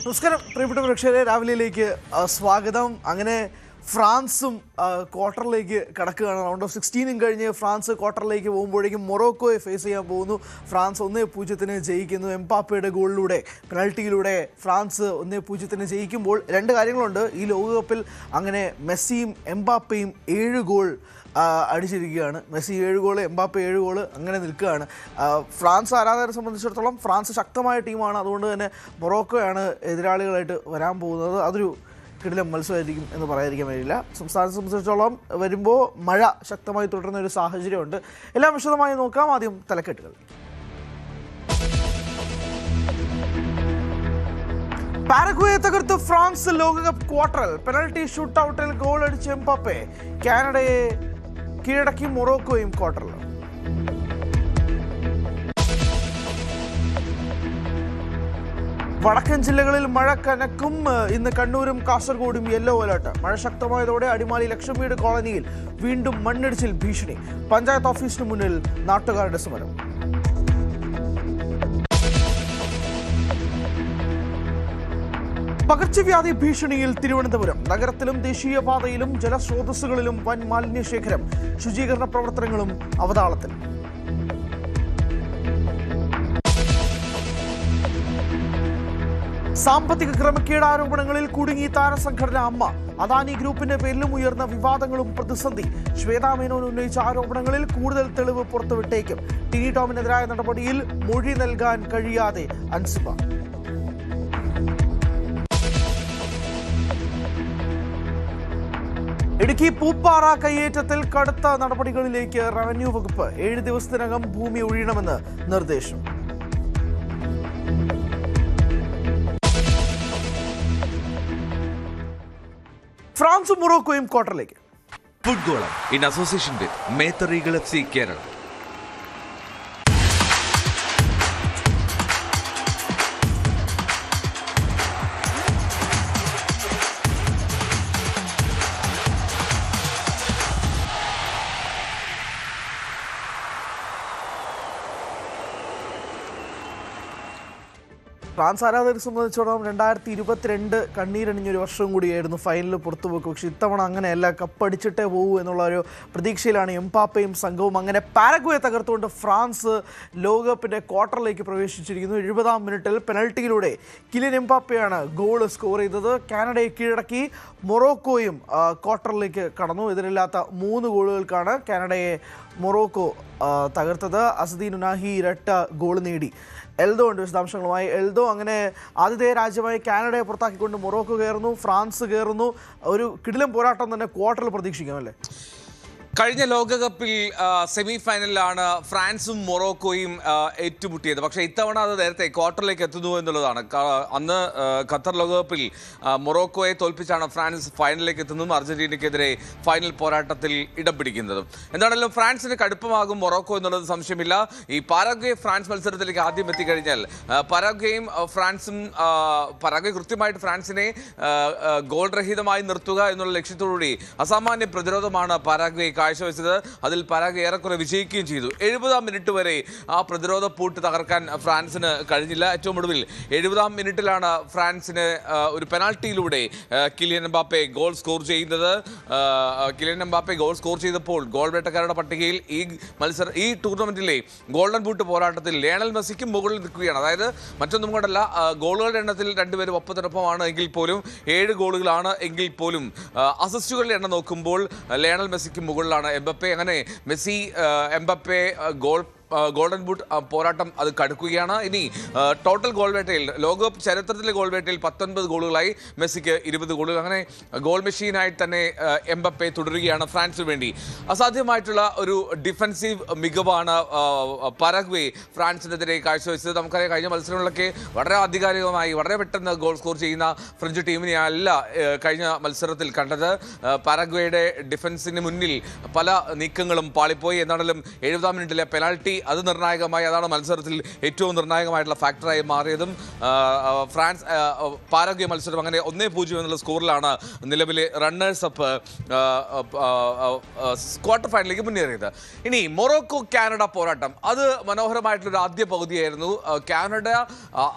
നമസ്കാരം പ്രിയപ്പെട്ട പ്രേക്ഷകരെ, രാവിലെയിലേക്ക് സ്വാഗതം. അങ്ങനെ ഫ്രാൻസും ക്വാർട്ടറിലേക്ക് കടക്കുകയാണ്. റൗണ്ട് ഓഫ് 16 കഴിഞ്ഞ് ഫ്രാൻസ് ക്വാർട്ടറിലേക്ക് പോകുമ്പോഴേക്കും മൊറോക്കോയെ ഫേസ് ചെയ്യാൻ പോകുന്നു. ഫ്രാൻസ് 1-0 ജയിക്കുന്നു. എംബാപ്പയുടെ ഗോളിലൂടെ, പെനൽറ്റിയിലൂടെ ഫ്രാൻസ് 1-0 ജയിക്കുമ്പോൾ രണ്ട് കാര്യങ്ങളുണ്ട്. ഈ ലോകകപ്പിൽ അങ്ങനെ മെസ്സിയും എംബാപ്പയും 7 ഗോൾ അടിച്ചിരിക്കുകയാണ്. മെസ്സി 7 ഗോൾ, എംബാപ്പെ 7 ഗോൾ, അങ്ങനെ നിൽക്കുകയാണ്. ഫ്രാൻസ് ആരാധകരെ സംബന്ധിച്ചിടത്തോളം ഫ്രാൻസ് ശക്തമായ ടീമാണ്. അതുകൊണ്ട് തന്നെ മൊറോക്കോയാണ് എതിരാളികളായിട്ട് വരാൻ പോകുന്നത്. അതൊരു കിടിലം മത്സരമായിരിക്കും എന്ന് പറയാതിരിക്കാൻ കഴിയില്ല. സംസ്ഥാനത്തെ സംബന്ധിച്ചിടത്തോളം വരുമ്പോൾ മഴ ശക്തമായി തുടരുന്ന ഒരു സാഹചര്യമുണ്ട്. എല്ലാം വിശദമായി നോക്കാം. ആദ്യം തലക്കെട്ടുകൾ. പാരഗ്വയെ തകർത്ത് ഫ്രാൻസ് ലോകകപ്പ് ക്വാർട്ടറിൽ. പെനൽറ്റി ഷൂട്ടൌട്ടിൽ ഗോൾ അടിച്ച എംബാപ്പെ കാനഡയെ കീഴടക്കി. മൊറോക്കോയും ക്വാർട്ടറിൽ. വടക്കൻ ജില്ലകളിൽ മഴ കനക്കും. ഇന്ന് കണ്ണൂരും കാസർഗോഡും യെല്ലോ അലർട്ട്. മഴ ശക്തമായതോടെ അടിമാലി ലക്ഷംവീട് കോളനിയിൽ വീണ്ടും മണ്ണിടിച്ചിൽ ഭീഷണി. പഞ്ചായത്ത് ഓഫീസിന് മുന്നിൽ നാട്ടുകാരുടെ സമരം. പകർച്ചവ്യാധി ഭീഷണിയിൽ തിരുവനന്തപുരം. നഗരത്തിലും ദേശീയപാതയിലും ജലസ്രോതസ്സുകളിലും വൻ മാലിന്യശേഖരം. ശുചീകരണ പ്രവർത്തനങ്ങളും അവതാളത്തിൽ. സാമ്പത്തിക ക്രമക്കേട് ആരോപണങ്ങളിൽ കുടുങ്ങി താരസംഘടന അമ്മ. അദാനി ഗ്രൂപ്പിന്റെ പേരിലും ഉയർന്ന വിവാദങ്ങളും പ്രതിസന്ധി. ശ്വേതാ മേനോൻ ഉന്നയിച്ച ആരോപണങ്ങളിൽ കൂടുതൽ തെളിവ് പുറത്തുവിട്ടേക്കും. ടിനി ടോമിനെതിരായ നടപടിയിൽ മൊഴി നൽകാൻ കഴിയാതെ അൻസിബ. ഇടുക്കി പൂപ്പാറ കയ്യേറ്റത്തിൽ കടുത്ത നടപടികളിലേക്ക് റവന്യൂ വകുപ്പ്. 7 ദിവസത്തിനകം ഭൂമി ഒഴിയണമെന്ന് നിർദ്ദേശം. ഫ്രാൻസും മൊറോക്കോയും ക്വാർട്ടറിലേക്ക്. Football in association with Mather Eagle FC Kerala. France ആരാധകരെ സംബന്ധിച്ചിടത്തോളം 2022 കണ്ണീരണിഞ്ഞൊരു വർഷം കൂടിയായിരുന്നു. ഫൈനലിൽ പുറത്തുപോക്ക്. പക്ഷേ ഇത്തവണ അങ്ങനെയല്ല, കപ്പടിച്ചിട്ടേ പോകൂ എന്നുള്ള ഒരു പ്രതീക്ഷയിലാണ് എംബാപ്പയും സംഘവും. അങ്ങനെ പാരഗ്വയെ തകർത്തുകൊണ്ട് ഫ്രാൻസ് ലോകകപ്പിൻ്റെ ക്വാർട്ടറിലേക്ക് പ്രവേശിച്ചിരിക്കുന്നു. 70-ാം മിനിറ്റിൽ പെനൽറ്റിയിലൂടെ കിലിയൻ എംബാപ്പയാണ് ഗോൾ സ്കോർ ചെയ്തത്. കാനഡയെ കീഴടക്കി. മൊറോക്കോയും ക്വാർട്ടറിലേക്ക് കടന്നു. എതിരില്ലാത്ത 3 ഗോളുകൾക്കാണ് കാനഡയെ മൊറോക്കോ തകർത്തത്. അസദീൻ ഉനാഹി ഇരട്ട ഗോൾ നേടി. എൽദോ ഉണ്ട് വിശദാംശങ്ങളുമായി. എൽദോ, അങ്ങനെ ആതിഥേയ രാജ്യമായി കാനഡയെ പുറത്താക്കിക്കൊണ്ട് മൊറോക്കോ കയറുന്നു, ഫ്രാൻസ് കയറുന്നു. ഒരു കിടിലം പോരാട്ടം തന്നെ ക്വാർട്ടറിൽ പ്രതീക്ഷിക്കാം അല്ലേ? കഴിഞ്ഞ ലോകകപ്പിൽ സെമി ഫൈനലിലാണ് ഫ്രാൻസും മൊറോക്കോയും ഏറ്റുമുട്ടിയത്. പക്ഷേ ഇത്തവണ അത് നേരത്തെ ക്വാർട്ടറിലേക്ക് എത്തുന്നു എന്നുള്ളതാണ്. അന്ന് ഖത്തർ ലോകകപ്പിൽ മൊറോക്കോയെ തോൽപ്പിച്ചാണ് ഫ്രാൻസ് ഫൈനലിലേക്ക് എത്തുന്നതും അർജന്റീനയ്ക്കെതിരെ ഫൈനൽ പോരാട്ടത്തിൽ ഇടം പിടിക്കുന്നതും. എന്താണെങ്കിലും ഫ്രാൻസിന് കടുപ്പമാകും മൊറോക്കോ എന്നുള്ളത് സംശയമില്ല. ഈ പാരഗ്വേ ഫ്രാൻസ് മത്സരത്തിലേക്ക് ആദ്യം എത്തിക്കഴിഞ്ഞാൽ പാരഗ്വേയും ഫ്രാൻസും പാരഗ്വേ കൃത്യമായിട്ട് ഫ്രാൻസിനെ ഗോൾ രഹിതമായി നിർത്തുക എന്നുള്ള ലക്ഷ്യത്തോടുകൂടി അസാമാന്യ പ്രതിരോധമാണ് പാരഗ്വേ കാഴ്ചവെച്ചത്. അതിൽ പാരാഗ്വേ ഏറെക്കുറെ വിജയിക്കുകയും ചെയ്തു. 70-ാം മിനിറ്റ് വരെ ആ പ്രതിരോധ പൂട്ട് തകർക്കാൻ ഫ്രാൻസിന് കഴിഞ്ഞില്ല. ഏറ്റവും ഒടുവിൽ 70-ാം മിനിറ്റിലാണ് ഫ്രാൻസിന് ഒരു പെനാൾട്ടിയിലൂടെ കിലിയൻ എംബാപ്പെ ഗോൾ സ്കോർ ചെയ്യുന്നത്. കിലിയൻ എംബാപ്പെ ഗോൾ സ്കോർ ചെയ്തപ്പോൾ ഗോൾ വേട്ടക്കാരുടെ പട്ടികയിൽ ഈ ടൂർണമെന്റിലെ ഗോൾഡൻ ബൂട്ട് പോരാട്ടത്തിൽ ലയണൽ മെസ്സിക്കും മുകളിൽ നിൽക്കുകയാണ്. അതായത് മറ്റൊന്നും കൊണ്ടല്ല, ഗോളുകളുടെ എണ്ണത്തിൽ രണ്ടുപേരും ഒപ്പത്തിനൊപ്പമാണ് എങ്കിൽ പോലും 7 ഗോളുകളാണ് എങ്കിൽ പോലും അസിസ്റ്റുകളുടെ എണ്ണം നോക്കുമ്പോൾ ലയണൽ മെസ്സിക്ക് മുകളിൽ എംബാപ്പെ. അങ്ങനെ മെസ്സി എംബാപ്പെ ഗോൾഡൻ ബൂട്ട് പോരാട്ടം അത് കടുക്കുകയാണ്. ഇനി ടോട്ടൽ ഗോൾ വേട്ടയിൽ ലോകകപ്പ് ചരിത്രത്തിലെ ഗോൾ വേട്ടയിൽ 19 ഗോളുകളായി, മെസ്സിക്ക് 20 ഗോളുകൾ. അങ്ങനെ ഗോൾ മെഷീനായി തന്നെ എംബാപ്പെ തുടരുകയാണ് ഫ്രാൻസിന് വേണ്ടി. അസാധ്യമായിട്ടുള്ള ഒരു ഡിഫൻസീവ് മികവാണ് പാരഗ്വേ ഫ്രാൻസിനെതിരെ കാഴ്ചവെച്ചത്. നമുക്കറിയാം, കഴിഞ്ഞ മത്സരങ്ങളിലൊക്കെ വളരെ ആധികാരികമായി വളരെ പെട്ടെന്ന് ഗോൾ സ്കോർ ചെയ്യുന്ന ഫ്രഞ്ച് ടീമിനെ അല്ല കഴിഞ്ഞ മത്സരത്തിൽ കണ്ടത്. പാരഗ്വേയുടെ ഡിഫൻസിന് മുന്നിൽ പല നീക്കങ്ങളും പാളിപ്പോയി. എന്നാണെങ്കിലും 70-ാം മിനിറ്റിലെ പെനാൽറ്റി അത് നിർണായകമായി, അതാണ് മത്സരത്തിൽ ഏറ്റവും നിർണായകമായിട്ടുള്ള ഫാക്ടറായി മാറിയതും. ഫ്രാൻസ് പാരഗ്വേ മത്സരം അങ്ങനെ 1-0 എന്നുള്ള സ്കോറിലാണ് നിലവിലെ റണ്ണേഴ്സ് അപ്പ് ക്വാർട്ടർ ഫൈനലിലേക്ക് മുന്നേറിയത്. ഇനി മൊറോക്കോ കാനഡ പോരാട്ടം, അത് മനോഹരമായിട്ടുള്ളൊരു ആദ്യ പകുതിയായിരുന്നു. കാനഡ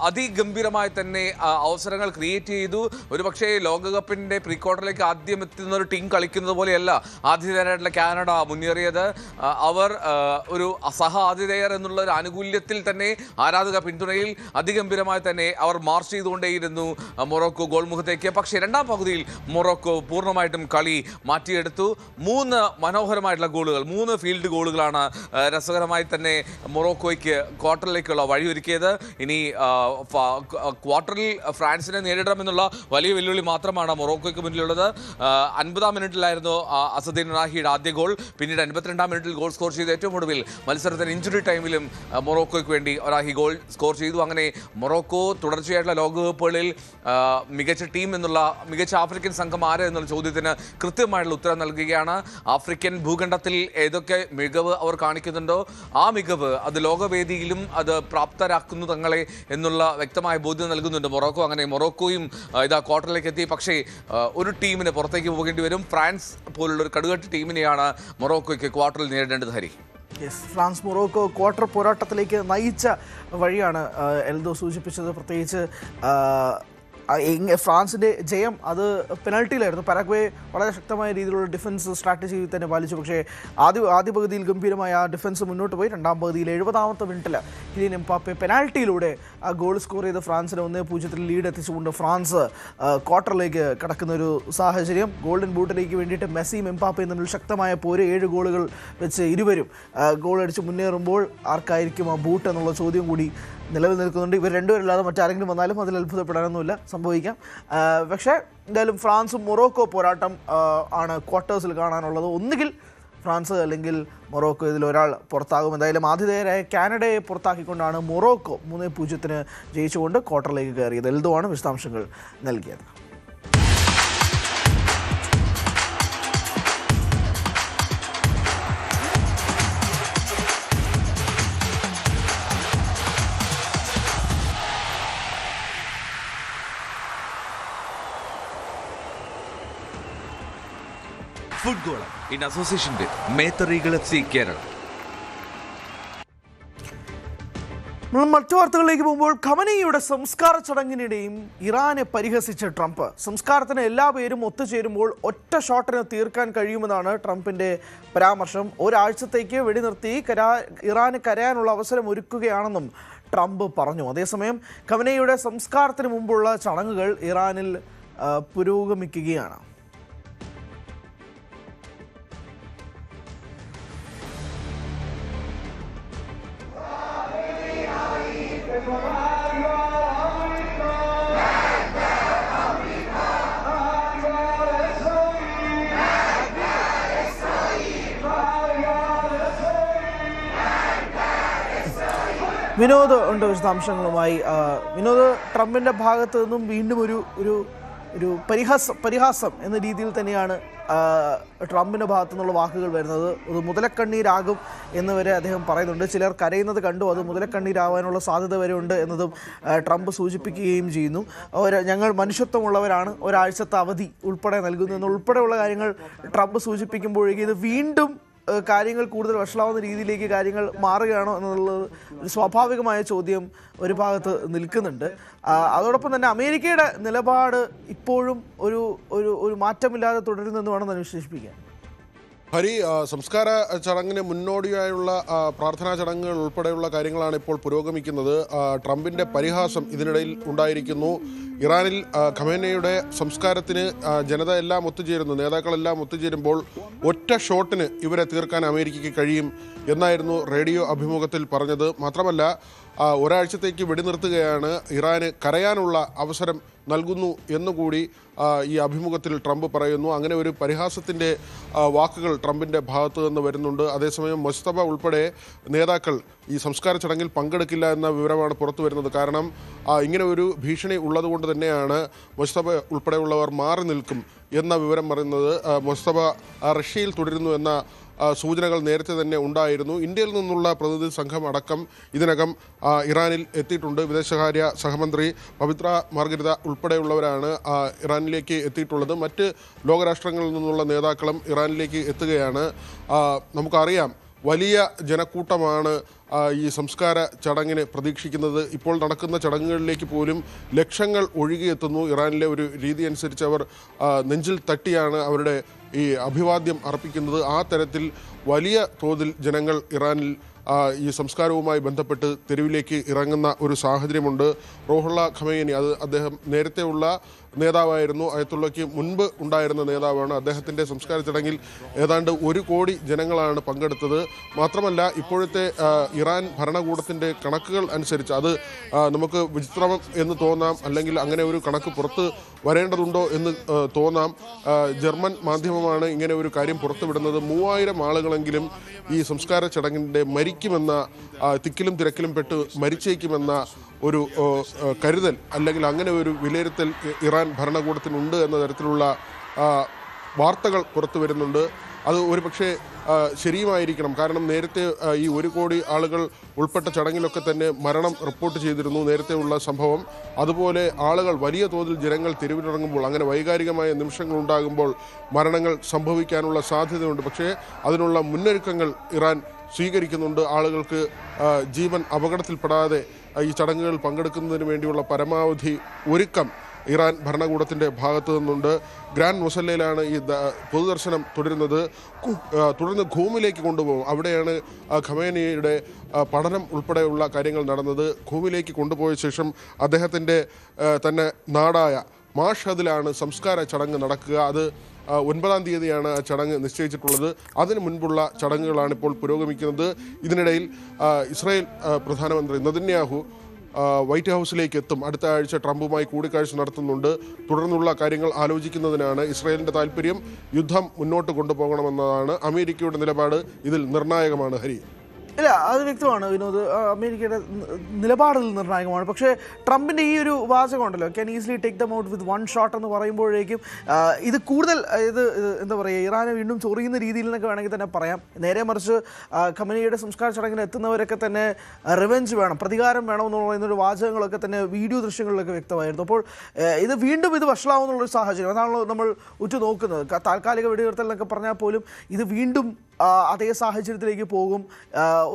അതിഗംഭീരമായി തന്നെ അവസരങ്ങൾ ക്രിയേറ്റ് ചെയ്തു. ഒരുപക്ഷേ ലോകകപ്പിൻ്റെ പ്രീ ക്വാർട്ടറിലേക്ക് ആദ്യം എത്തുന്ന ഒരു ടീം കളിക്കുന്നത് പോലെയല്ല ആതിഥേയരായിട്ടുള്ള കാനഡ മുന്നേറിയത്. അവർ ഒരു സഹ ആതിഥേയർ എന്നുള്ള ഒരു ആനുകൂല്യത്തിൽ തന്നെ ആരാധക പിന്തുണയിൽ അതിഗംഭീരമായി തന്നെ അവർ മാർച്ച് ചെയ്തുകൊണ്ടേയിരുന്നു മൊറോക്കോ ഗോൾമുഖത്തേക്ക്. പക്ഷേ രണ്ടാം പകുതിയിൽ മൊറോക്കോ പൂർണ്ണമായിട്ടും കളി മാറ്റിയെടുത്തു. 3 മനോഹരമായിട്ടുള്ള ഗോളുകൾ, 3 ഫീൽഡ് ഗോളുകളാണ് രസകരമായി തന്നെ മൊറോക്കോയ്ക്ക് ക്വാർട്ടറിലേക്കുള്ള വഴിയൊരുക്കിയത്. ഇനി ക്വാർട്ടറിൽ ഫ്രാൻസിനെ നേരിടണമെന്നുള്ള വലിയ വെല്ലുവിളി മാത്രമാണ് മൊറോക്കോയ്ക്ക് മുന്നിലുള്ളത്. 50-ാം മിനിറ്റിലായിരുന്നു അസദീൻ റാഹിയുടെ ആദ്യ ഗോൾ. പിന്നീട് 52-ാം മിനിറ്റിൽ ഗോൾ സ്കോർ ചെയ്ത് ഏറ്റവും ഒടുവിൽ മത്സരത്തിന് ഇഞ്ചുറി ടൈമിലും മൊറോക്കോയ്ക്ക് വേണ്ടി റാഹി ഗോൾ സ്കോർ ചെയ്തു. അങ്ങനെ മൊറോക്കോ തുടർച്ചയായിട്ടുള്ള ലോകകപ്പുകളിൽ മികച്ച ടീം എന്നുള്ള, മികച്ച ആഫ്രിക്കൻ സംഘം ആര് എന്നുള്ള ചോദ്യത്തിന് കൃത്യമായിട്ടുള്ള ഉത്തരം നൽകുകയാണ്. ആഫ്രിക്കൻ ഭൂഖണ്ഡത്തിൽ ഏതൊക്കെ മികവ് അവർ കാണിക്കുന്നുണ്ടോ ആ മികവ് അത് ലോകവേദിയിലും അത് പ്രാപ്തരാക്കുന്നു തങ്ങളെ എന്നുള്ള വ്യക്തമായ ബോധ്യം നൽകുന്നുണ്ട് മൊറോക്കോ. അങ്ങനെ മൊറോക്കോയും ഇതാ ക്വാർട്ടറിലേക്ക് എത്തി. പക്ഷേ ഒരു ടീമിന് പുറത്തേക്ക് പോകേണ്ടി വരും. ഫ്രാൻസ് പോലുള്ള ഒരു കടുകട്ടി ടീമിനെയാണ് മൊറോക്കോയ്ക്ക് ക്വാർട്ടറിൽ നേരിടേണ്ടത്. ഹരി, ഫ്രാൻസ് മൊറോക്കോ ക്വാർട്ടർ പോരാട്ടത്തിലേക്ക് നയിച്ച വഴിയാണ് എൽദോ സൂചിപ്പിച്ചത്. പ്രത്യേകിച്ച് ഫ്രാൻസിൻ്റെ ജയം അത് പെനൽറ്റിയിലായിരുന്നു. പരാഗ്വേ വളരെ ശക്തമായ രീതിയിലുള്ള ഡിഫൻസ് സ്ട്രാറ്റജി തന്നെ പാലിച്ചു. പക്ഷേ ആദ്യ പകുതിയിൽ ഗംഭീരമായ ആ ഡിഫൻസ് മുന്നോട്ട് പോയി. രണ്ടാം പകുതിയിൽ 70-ാമത്തെ മിനിറ്റിൽ കിലിയൻ എംബാപ്പെ പെനാൽറ്റിയിലൂടെ ആ ഗോൾ സ്കോർ ചെയ്ത് ഫ്രാൻസിന് 1-0 ലീഡ് എത്തിച്ചുകൊണ്ട് ഫ്രാൻസ് ക്വാർട്ടറിലേക്ക് കടക്കുന്ന ഒരു സാഹചര്യം. ഗോൾഡൻ ബൂട്ടിലേക്ക് വേണ്ടിയിട്ട് മെസ്സിയും എംബാപ്പയും തമ്മിൽ ശക്തമായ പോര്. 7 ഗോളുകൾ വെച്ച് ഇരുവരും ഗോളടിച്ച് മുന്നേറുമ്പോൾ ആർക്കായിരിക്കും ആ ബൂട്ട് എന്നുള്ള ചോദ്യം കൂടി നിലവിൽ നിൽക്കുന്നുണ്ട്. ഇവർ രണ്ടുപേരല്ലാതെ മറ്റാരെങ്കിലും വന്നാലും അതിൽ അത്ഭുതപ്പെടാനൊന്നുമില്ല, സംഭവിക്കാം. പക്ഷേ എന്തായാലും ഫ്രാൻസും മൊറോക്കോ പോരാട്ടം ആണ് ക്വാർട്ടേഴ്സിൽ കാണാനുള്ളത്. ഒന്നുകിൽ ഫ്രാൻസ് അല്ലെങ്കിൽ മൊറോക്കോ, ഇതിലൊരാൾ പുറത്താകും. എന്തായാലും ആതിഥേയരായ കാനഡയെ പുറത്താക്കിക്കൊണ്ടാണ് മൊറോക്കോ 3-0 ജയിച്ചുകൊണ്ട് ക്വാർട്ടറിലേക്ക് കയറിയത്. എൽദോ ആണ് വിശദാംശങ്ങൾ നൽകിയത്. Football in association with Mather Eagle FC Kerala. നമ്മൾ മറ്റു വാർത്തകളിലേക്ക് പോകുമ്പോൾ ഖമനേയിയുടെ സംസ്കാര ചടങ്ങിനിടെയും ഇറാനെ പരിഹസിച്ച ട്രംപ്. സംസ്കാരത്തിന് എല്ലാ പേരും ഒത്തുചേരുമ്പോൾ ഒറ്റ ഷോട്ടിന് തീർക്കാൻ കഴിയുമെന്നാണ് ട്രംപിൻ്റെ പരാമർശം. ഒരാഴ്ചത്തേക്ക് വെടിനിർത്തി ഇറാന് കരയാനുള്ള അവസരം ഒരുക്കുകയാണെന്നും ട്രംപ് പറഞ്ഞു. അതേസമയം ഖമനേയിയുടെ സംസ്കാരത്തിന് മുമ്പുള്ള ചടങ്ങുകൾ ഇറാനിൽ പുരോഗമിക്കുകയാണ്. വിനോദ് ഉണ്ട് വിശദാംശങ്ങളുമായി. വിനോദ്, ട്രംപിൻ്റെ ഭാഗത്തു നിന്നും വീണ്ടും ഒരു പരിഹാസം എന്ന രീതിയിൽ തന്നെയാണ് ട്രംപിൻ്റെ ഭാഗത്തു നിന്നുള്ള വാക്കുകൾ വരുന്നത്. അത് മുതലക്കണ്ണീരാകും എന്ന് വരെ അദ്ദേഹം പറയുന്നുണ്ട്. ചിലർ കരയുന്നത് കണ്ടു, അത് മുതലക്കണ്ണീരാവാനുള്ള സാധ്യത വരെ ഉണ്ട് എന്നതും ട്രംപ് സൂചിപ്പിക്കുകയും ചെയ്യുന്നു. ഞങ്ങൾ മനുഷ്യത്വമുള്ളവരാണ്, ഒരാഴ്ചത്തെ അവധി ഉൾപ്പെടെ നൽകുന്നു എന്നുൾപ്പെടെയുള്ള കാര്യങ്ങൾ ട്രംപ് സൂചിപ്പിക്കുമ്പോഴേക്കും ഇത് വീണ്ടും കാര്യങ്ങൾ കൂടുതൽ വഷളാവുന്ന രീതിയിലേക്ക് കാര്യങ്ങൾ മാറുകയാണോ എന്നുള്ളത് ഒരു സ്വാഭാവികമായ ചോദ്യം ഒരു ഭാഗത്ത് നിൽക്കുന്നുണ്ട്. അതോടൊപ്പം തന്നെ അമേരിക്കയുടെ നിലപാട് ഇപ്പോഴും ഒരു മാറ്റമില്ലാതെ തുടരുന്നെന്ന് വേണം തന്നെ വിശേഷിപ്പിക്കാൻ. ഹരി, സംസ്കാര ചടങ്ങിന് മുന്നോടിയായുള്ള പ്രാർത്ഥനാ ചടങ്ങുകൾ ഉൾപ്പെടെയുള്ള കാര്യങ്ങളാണ് ഇപ്പോൾ പുരോഗമിക്കുന്നത്. ട്രംപിൻ്റെ പരിഹാസം ഇതിനിടയിൽ ഉണ്ടായിരിക്കുന്നു. ഇറാനിൽ ഖമേനയുടെ സംസ്കാരത്തിന് ജനത എല്ലാം ഒത്തുചേരുന്നു, നേതാക്കളെല്ലാം ഒത്തുചേരുമ്പോൾ ഒറ്റ ഷോട്ടിന് ഇവരെ തീർക്കാൻ അമേരിക്കയ്ക്ക് കഴിയും എന്നായിരുന്നു റേഡിയോ അഭിമുഖത്തിൽ പറഞ്ഞത്. മാത്രമല്ല, ഒരാഴ്ചത്തേക്ക് വെടിനിർത്തുകയാണ്, ഇറാന് കരയാനുള്ള അവസരം നൽകുന്നു എന്നുകൂടി ഈ അഭിമുഖത്തിൽ ട്രംപ് പറയുന്നു. അങ്ങനെ ഒരു പരിഹാസത്തിൻ്റെ വാക്കുകൾ ട്രംപിൻ്റെ ഭാഗത്തു നിന്ന് വരുന്നുണ്ട്. അതേസമയം മുസ്തഫ ഉൾപ്പെടെ നേതാക്കൾ ഈ സംസ്കാര ചടങ്ങിൽ പങ്കെടുക്കില്ല എന്ന വിവരമാണ് പുറത്തു വരുന്നത്. കാരണം ഇങ്ങനെ ഒരു ഭീഷണി ഉള്ളതുകൊണ്ട് തന്നെയാണ് മുസ്തഫ ഉൾപ്പെടെയുള്ളവർ മാറി നിൽക്കും എന്ന വിവരം പറയുന്നത്. മുസ്തഫ റഷ്യയിൽ തുടരുന്നു എന്ന സൂചനകൾ നേരത്തെ തന്നെ ഉണ്ടായിരുന്നു. ഇന്ത്യയിൽ നിന്നുള്ള പ്രതിനിധി സംഘം അടക്കം ഇതിനകം ഇറാനിൽ എത്തിയിട്ടുണ്ട്. വിദേശകാര്യ സഹമന്ത്രി പവിത്ര മാർഗരിത ഉൾപ്പെടെയുള്ളവരാണ് ഇറാനിലേക്ക് എത്തിയിട്ടുള്ളത്. മറ്റ് ലോകരാഷ്ട്രങ്ങളിൽ നിന്നുള്ള നേതാക്കളും ഇറാനിലേക്ക് എത്തുകയാണ്. നമുക്കറിയാം, വലിയ ജനക്കൂട്ടമാണ് ഈ സംസ്കാര ചടങ്ങിന് പ്രതീക്ഷിക്കുന്നത്. ഇപ്പോൾ നടക്കുന്ന ചടങ്ങുകളിലേക്ക് പോലും ലക്ഷങ്ങൾ ഒഴുകിയെത്തുന്നു. ഇറാനിലെ ഒരു രീതി അനുസരിച്ച് അവർ നെഞ്ചിൽ തട്ടിയാണ് അവരുടെ ഈ അഭിവാദ്യം അർപ്പിക്കുന്നത്. ആ തരത്തിൽ വലിയ തോതിൽ ജനങ്ങൾ ഇറാനിൽ ഈ സംസ്കാരവുമായി ബന്ധപ്പെട്ട് തെരുവിലേക്ക് ഇറങ്ങുന്ന ഒരു സാഹചര്യമുണ്ട്. റൂഹുള്ള ഖമേനി, അദ്ദേഹം നേരത്തെയുള്ള നേതാവായിരുന്നു, അയത്തുള്ളയ്ക്ക് മുൻപ് ഉണ്ടായിരുന്ന നേതാവാണ്. അദ്ദേഹത്തിൻ്റെ സംസ്കാര ചടങ്ങിൽ ഏതാണ്ട് 1 കോടി ജനങ്ങളാണ് പങ്കെടുത്തത്. മാത്രമല്ല, ഇപ്പോഴത്തെ ഇറാൻ ഭരണകൂടത്തിൻ്റെ കണക്കുകൾ അനുസരിച്ച് അത് നമുക്ക് വിചിത്രം എന്ന് തോന്നാം, അല്ലെങ്കിൽ അങ്ങനെ ഒരു കണക്ക് പുറത്ത് വരേണ്ടതുണ്ടോ എന്ന് തോന്നാം. ജർമ്മൻ മാധ്യമമാണ് ഇങ്ങനെ ഒരു കാര്യം പുറത്തുവിടുന്നത്. 3000 ആളുകളെങ്കിലും ഈ സംസ്കാര ചടങ്ങിൻ്റെ മരിക്കുമെന്ന, തിക്കിലും തിരക്കിലും പെട്ട് മരിച്ചേക്കുമെന്ന ഒരു കരുതൽ, അല്ലെങ്കിൽ അങ്ങനെ ഒരു വിലയിരുത്തൽ ഇറാൻ ഭരണകൂടത്തിനുണ്ട് എന്ന തരത്തിലുള്ള വാർത്തകൾ പുറത്തു വരുന്നുണ്ട്. അത് ഒരു പക്ഷേ ശരിയുമായിരിക്കണം. കാരണം നേരത്തെ ഈ 1 കോടി ആളുകൾ ഉൾപ്പെട്ട ചടങ്ങിലൊക്കെ തന്നെ മരണം റിപ്പോർട്ട് ചെയ്തിരുന്നു, നേരത്തെ ഉള്ള സംഭവം. അതുപോലെ ആളുകൾ, വലിയ തോതിൽ ജനങ്ങൾ തെരുവിലിറങ്ങുമ്പോൾ, അങ്ങനെ വൈകാരികമായ നിമിഷങ്ങൾ ഉണ്ടാകുമ്പോൾ മരണങ്ങൾ സംഭവിക്കാനുള്ള സാധ്യതയുണ്ട്. പക്ഷേ അതിനുള്ള മുന്നൊരുക്കങ്ങൾ ഇറാൻ സ്വീകരിക്കുന്നുണ്ട്. ആളുകൾക്ക് ജീവൻ അപകടത്തിൽപ്പെടാതെ ഈ ചടങ്ങുകൾ പങ്കെടുക്കുന്നതിന് വേണ്ടിയുള്ള പരമാവധി ഒരുക്കം ഇറാൻ ഭരണകൂടത്തിൻ്റെ ഭാഗത്തു നിന്നുണ്ട്. ഗ്രാൻഡ് മുസല്ലയിലാണ് ഈ പൊതുദർശനം തുടരുന്നത്. തുടർന്ന് ഖൂമിലേക്ക് കൊണ്ടുപോകും. അവിടെയാണ് ഖമേനിയുടെ പഠനം ഉൾപ്പെടെയുള്ള കാര്യങ്ങൾ നടന്നത്. ഖൂമിലേക്ക് കൊണ്ടുപോയ ശേഷം അദ്ദേഹത്തിൻ്റെ തന്നെ നാടായ മാഷദിലാണ് സംസ്കാര ചടങ്ങ് നടക്കുക. അത് 9-ാം തീയതിയാണ് ആ ചടങ്ങ് നിശ്ചയിച്ചിട്ടുള്ളത്. അതിനു മുൻപുള്ള ചടങ്ങുകളാണ് ഇപ്പോൾ പുരോഗമിക്കുന്നത്. ഇതിനിടയിൽ ഇസ്രായേൽ പ്രധാനമന്ത്രി നെതന്യാഹു വൈറ്റ് ഹൗസിലേക്ക് എത്തും. അടുത്ത ആഴ്ച ട്രംപുമായി കൂടിക്കാഴ്ച നടത്തുന്നുണ്ട്. തുടർന്നുള്ള കാര്യങ്ങൾ ആലോചിക്കുന്നതിനാണ്. ഇസ്രായേലിൻ്റെ താല്പര്യം യുദ്ധം മുന്നോട്ട് കൊണ്ടുപോകണമെന്നതാണ്. അമേരിക്കയുടെ നിലപാട് ഇതിൽ നിർണായകമാണ്. ഹരി, ഇല്ല, അത് വ്യക്തമാണ് വിനോദ്. അമേരിക്കയുടെ നിലപാടിൽ നിർണായകമാണ്. പക്ഷേ ട്രംപിൻ്റെ ഈ ഒരു വാചകമുണ്ടല്ലോ, can easily take them out with 1 shot എന്ന് പറയുമ്പോഴേക്കും ഇത് കൂടുതൽ എന്താ പറയുക, ഇറാനെ വീണ്ടും ചൊറിയുന്ന രീതിയിൽ നിന്നൊക്കെ വേണമെങ്കിൽ തന്നെ പറയാം. നേരെ മറിച്ച് ഖമേനിയുടെ സംസ്കാര ചടങ്ങിന് എത്തുന്നവരൊക്കെ തന്നെ റിവെഞ്ച് വേണം, പ്രതികാരം വേണം എന്ന് പറയുന്നൊരു വാചകങ്ങളൊക്കെ തന്നെ വീഡിയോ ദൃശ്യങ്ങളിലൊക്കെ വ്യക്തമായിരുന്നു. അപ്പോൾ ഇത് വീണ്ടും വഷളാവുന്നുള്ളൊരു സാഹചര്യം അതാണല്ലോ നമ്മൾ ഉറ്റുനോക്കുന്നത്. താൽക്കാലിക വെടിനിർത്തൽ എന്നൊക്കെ പറഞ്ഞാൽ പോലും ഇത് വീണ്ടും അതേ സാഹചര്യത്തിലേക്ക് പോകും.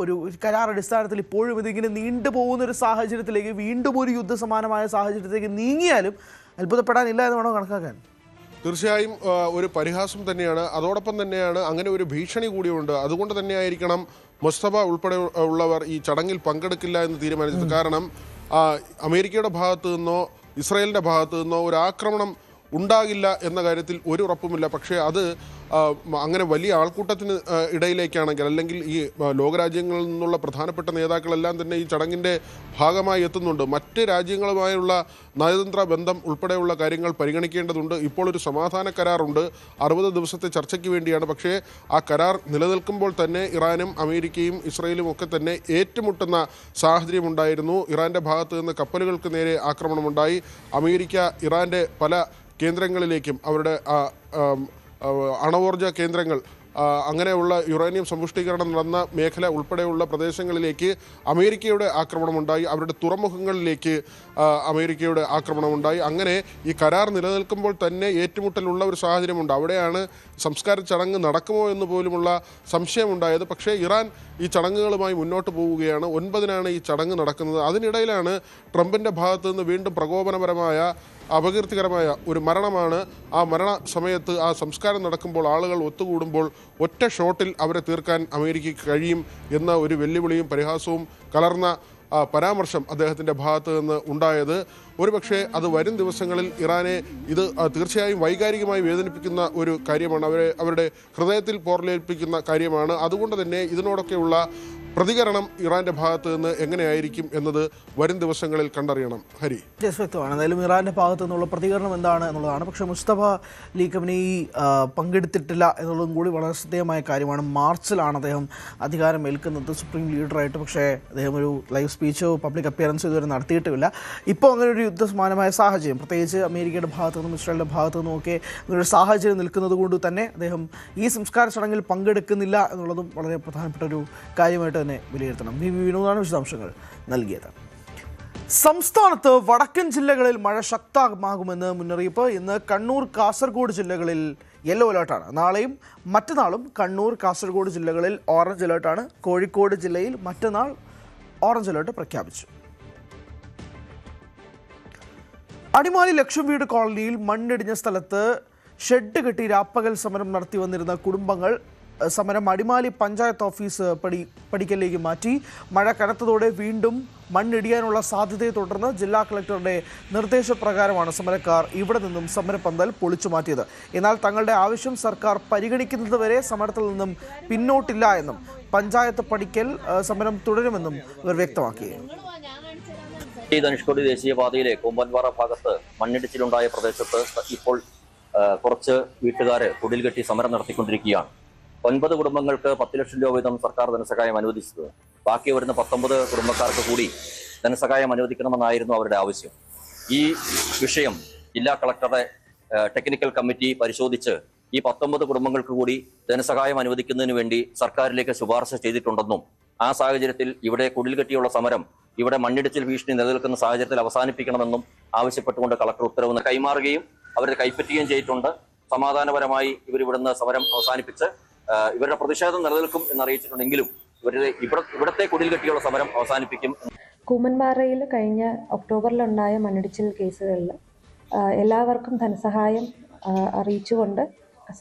ഒരു കരാർ അടിസ്ഥാനത്തിൽ ഇപ്പോഴും ഇതിങ്ങനെ നീണ്ടുപോകുന്ന ഒരു സാഹചര്യത്തിലേക്ക്, വീണ്ടും ഒരു യുദ്ധസമാനമായ സാഹചര്യത്തിലേക്ക് നീങ്ങിയാലും അത്ഭുതപ്പെടാനില്ല എന്ന് വേണം കണക്കാക്കാൻ. തീർച്ചയായും ഒരു പരിഹാസം തന്നെയാണ്. അതോടൊപ്പം തന്നെയാണ് അങ്ങനെ ഒരു ഭീഷണി കൂടിയുണ്ട്. അതുകൊണ്ട് തന്നെയായിരിക്കണം മുസ്തഫ ഉൾപ്പെടെ ഉള്ളവർ ഈ ചടങ്ങിൽ പങ്കെടുക്കില്ല എന്ന് തീരുമാനിച്ചത്. കാരണം അമേരിക്കയുടെ ഭാഗത്തു നിന്നോ ഇസ്രായേലിൻ്റെ ഭാഗത്തു നിന്നോ ഒരു ആക്രമണം ഉണ്ടാകില്ല എന്ന കാര്യത്തിൽ ഒരു ഉറപ്പുമില്ല. പക്ഷേ അത് അങ്ങനെ വലിയ ആൾക്കൂട്ടത്തിന് ഇടയിലേക്കാണെങ്കിൽ, അല്ലെങ്കിൽ ഈ ലോകരാജ്യങ്ങളിൽ നിന്നുള്ള പ്രധാനപ്പെട്ട നേതാക്കളെല്ലാം തന്നെ ഈ ചടങ്ങിൻ്റെ ഭാഗമായി എത്തുന്നുണ്ട്. മറ്റ് രാജ്യങ്ങളുമായുള്ള നയതന്ത്ര ബന്ധം ഉൾപ്പെടെയുള്ള കാര്യങ്ങൾ പരിഗണിക്കേണ്ടതുണ്ട്. ഇപ്പോൾ ഒരു സമാധാന കരാറുണ്ട്, 60 ദിവസത്തെ ചർച്ചയ്ക്ക് വേണ്ടിയാണ്. പക്ഷേ ആ കരാർ നിലനിൽക്കുമ്പോൾ തന്നെ ഇറാനും അമേരിക്കയും ഇസ്രായേലും ഒക്കെ തന്നെ ഏറ്റുമുട്ടുന്ന സാഹചര്യമുണ്ടായിരുന്നു. ഇറാൻ്റെ ഭാഗത്ത് നിന്ന് കപ്പലുകൾക്ക് നേരെ ആക്രമണമുണ്ടായി. അമേരിക്ക ഇറാൻ്റെ പല കേന്ദ്രങ്ങളിലേക്കും, അവരുടെ അണവോർജ കേന്ദ്രങ്ങൾ, അങ്ങനെയുള്ള യുറേനിയം സമ്പുഷ്ടീകരണം നടന്ന മേഖല ഉൾപ്പെടെയുള്ള പ്രദേശങ്ങളിലേക്ക് അമേരിക്കയുടെ ആക്രമണമുണ്ടായി. അവരുടെ തുറമുഖങ്ങളിലേക്ക് അമേരിക്കയുടെ ആക്രമണമുണ്ടായി. അങ്ങനെ ഈ കരാർ നിലനിൽക്കുമ്പോൾ തന്നെ ഏറ്റുമുട്ടലുള്ള ഒരു സാഹചര്യമുണ്ട്. അവിടെയാണ് സംസ്കാര ചടങ്ങ് നടക്കുമോ എന്ന് പോലുമുള്ള സംശയമുണ്ടായത്. പക്ഷേ ഇറാൻ ഈ ചടങ്ങുകളുമായി മുന്നോട്ട് പോവുകയാണ്. 9-നാണ് ഈ ചടങ്ങ് നടക്കുന്നത്. അതിനിടയിലാണ് ട്രംപിൻ്റെ ഭാഗത്തു നിന്ന് വീണ്ടും പ്രകോപനപരമായ, അപകീർത്തികരമായ ഒരു മരണമാണ്. ആ മരണ സമയത്ത്, ആ സംസ്കാരം നടക്കുമ്പോൾ ആളുകൾ ഒത്തുകൂടുമ്പോൾ ഒറ്റ ഷോട്ടിൽ അവരെ തീർക്കാൻ അമേരിക്കയ്ക്ക് കഴിയും എന്ന ഒരു വെല്ലുവിളിയും പരിഹാസവും കലർന്ന പരാമർശം അദ്ദേഹത്തിൻ്റെ ഭാഗത്ത് നിന്ന് ഉണ്ടായത്. ഒരുപക്ഷെ അത് വരും ദിവസങ്ങളിൽ ഇറാനെ ഇത് തീർച്ചയായും വൈകാരികമായി വേദനിപ്പിക്കുന്ന ഒരു കാര്യമാണ്. അവരുടെ ഹൃദയത്തിൽ പോറലേൽപ്പിക്കുന്ന കാര്യമാണ്. അതുകൊണ്ട് തന്നെ ഇതിനോടൊക്കെയുള്ള പ്രതികരണം ഇറാന്റെ ഭാഗത്ത് നിന്ന് എങ്ങനെയായിരിക്കും എന്നത് വരും ദിവസങ്ങളിൽ കണ്ടറിയണം. ഹരി, വ്യക്തമാണ്. എന്തായാലും ഇറാന്റെ ഭാഗത്തു നിന്നുള്ള പ്രതികരണം എന്താണ് എന്നുള്ളതാണ്. പക്ഷേ മുസ്തഫ അലി ഖമനേയി പങ്കെടുത്തിട്ടില്ല എന്നുള്ളതും കൂടി വളരെ ശ്രദ്ധേയമായ കാര്യമാണ്. മാർച്ചിലാണ് അദ്ദേഹം അധികാരം ഏൽക്കുന്നത് സുപ്രീം ലീഡറായിട്ട്. പക്ഷേ അദ്ദേഹം ഒരു ലൈവ് സ്പീച്ചോ പബ്ലിക് അപ്പിയറൻസോ ഇതുവരെ നടത്തിയിട്ടുമില്ല. ഇപ്പോൾ അങ്ങനെ ഒരു യുദ്ധസമാനമായ സാഹചര്യം, പ്രത്യേകിച്ച് അമേരിക്കയുടെ ഭാഗത്തു നിന്നും ഇസ്രായേലിൻ്റെ ഭാഗത്തു നിന്നും ഒക്കെ അങ്ങനൊരു സാഹചര്യം നിൽക്കുന്നത് കൊണ്ട് തന്നെ അദ്ദേഹം ഈ സംസ്കാര ചടങ്ങിൽ പങ്കെടുക്കുന്നില്ല എന്നുള്ളതും വളരെ പ്രധാനപ്പെട്ട ഒരു കാര്യമായിട്ട് തന്നെ വിലയിരുത്തണം. വി വിനോദാണ് വിശദാംശങ്ങൾ നൽകിയത്. സംസ്ഥാനത്ത് വടക്കൻ ജില്ലകളിൽ മഴ ശക്തമാകുമെന്ന് മുന്നറിയിപ്പ്. ഇന്ന് കണ്ണൂർ, കാസർഗോഡ് ജില്ലകളിൽ യെല്ലോ അലേർട്ടാണ്. നാളെയും മറ്റന്നാളും കണ്ണൂർ, കാസർഗോഡ് ജില്ലകളിൽ ഓറഞ്ച് അലേർട്ടാണ്. കോഴിക്കോട് ജില്ലയിൽ മറ്റന്നാൾ ഓറഞ്ച് അലേർട്ട് പ്രഖ്യാപിച്ചു. അടിമാലി ലക്ഷം വീട് കോളനിയിൽ മണ്ണിടിഞ്ഞ സ്ഥലത്ത് ഷെഡ് കെട്ടി രാപ്പകൽ സമരം നടത്തി വന്നിരുന്ന കുടുംബങ്ങൾ സമരം അടിമാലി പഞ്ചായത്ത് ഓഫീസ് പടിക്കലേക്ക് മാറ്റി. മഴ കനത്തതോടെ വീണ്ടും മണ്ണിടിയാനുള്ള സാധ്യതയെ തുടർന്ന് ജില്ലാ കളക്ടറുടെ നിർദ്ദേശപ്രകാരമാണ് സമരക്കാർ ഇവിടെ നിന്നും സമരപന്തൽ പൊളിച്ചു മാറ്റിയത്. എന്നാൽ തങ്ങളുടെ ആവശ്യം സർക്കാർ പരിഗണിക്കുന്നതുവരെ സമരത്തിൽ നിന്നും പിന്നോട്ടില്ല എന്നും പഞ്ചായത്ത് പടിക്കൽ സമരം തുടരുമെന്നും ഇവർ വ്യക്തമാക്കി. ധനുഷ്കോടി ദേശീയപാതയിലെ കൂമ്പൻപാറ ഭാഗത്ത് മണ്ണിടിച്ചിലുണ്ടായ പ്രദേശത്ത് ഇപ്പോൾ കുറച്ച് വീട്ടുകാര് കുടിൽ കെട്ടി സമരം നടത്തിക്കൊണ്ടിരിക്കുകയാണ്. 9 കുടുംബങ്ങൾക്ക് 10 ലക്ഷം രൂപ വീതം സർക്കാർ ധനസഹായം അനുവദിച്ചത്. ബാക്കി വരുന്ന 19 കുടുംബക്കാർക്ക് കൂടി ധനസഹായം അനുവദിക്കണമെന്നായിരുന്നു അവരുടെ ആവശ്യം. ഈ വിഷയം ജില്ലാ കളക്ടറുടെ ടെക്നിക്കൽ കമ്മിറ്റി പരിശോധിച്ച് ഈ 19 കുടുംബങ്ങൾക്ക് കൂടി ധനസഹായം അനുവദിക്കുന്നതിന് വേണ്ടി സർക്കാരിലേക്ക് ശുപാർശ ചെയ്തിട്ടുണ്ടെന്നും ആ സാഹചര്യത്തിൽ ഇവിടെ കുടിൽ കെട്ടിയുള്ള സമരം ഇവിടെ മണ്ണിടിച്ചിൽ ഭീഷണി നിലനിൽക്കുന്ന സാഹചര്യത്തിൽ അവസാനിപ്പിക്കണമെന്നും ആവശ്യപ്പെട്ടുകൊണ്ട് കളക്ടർ ഉത്തരവ് കൈമാറുകയും അവരെ കൈപ്പറ്റുകയും ചെയ്തിട്ടുണ്ട്. സമാധാനപരമായി ഇവരിവിടുന്ന് സമരം അവസാനിപ്പിച്ച് ഇവരുടെ പ്രതിഷേധം നിലനിൽക്കും എന്നറിയിച്ചിട്ടുണ്ടെങ്കിലും ഇവിടത്തെ കുടിൽ കെട്ടിയുള്ള സമരം അവസാനിപ്പിക്കും. കൂമ്പൻപാറയിൽ കഴിഞ്ഞ ഒക്ടോബറിലുണ്ടായ മണ്ണിടിച്ചിൽ കേസുകളിൽ എല്ലാവർക്കും ധനസഹായം അറിയിച്ചുകൊണ്ട്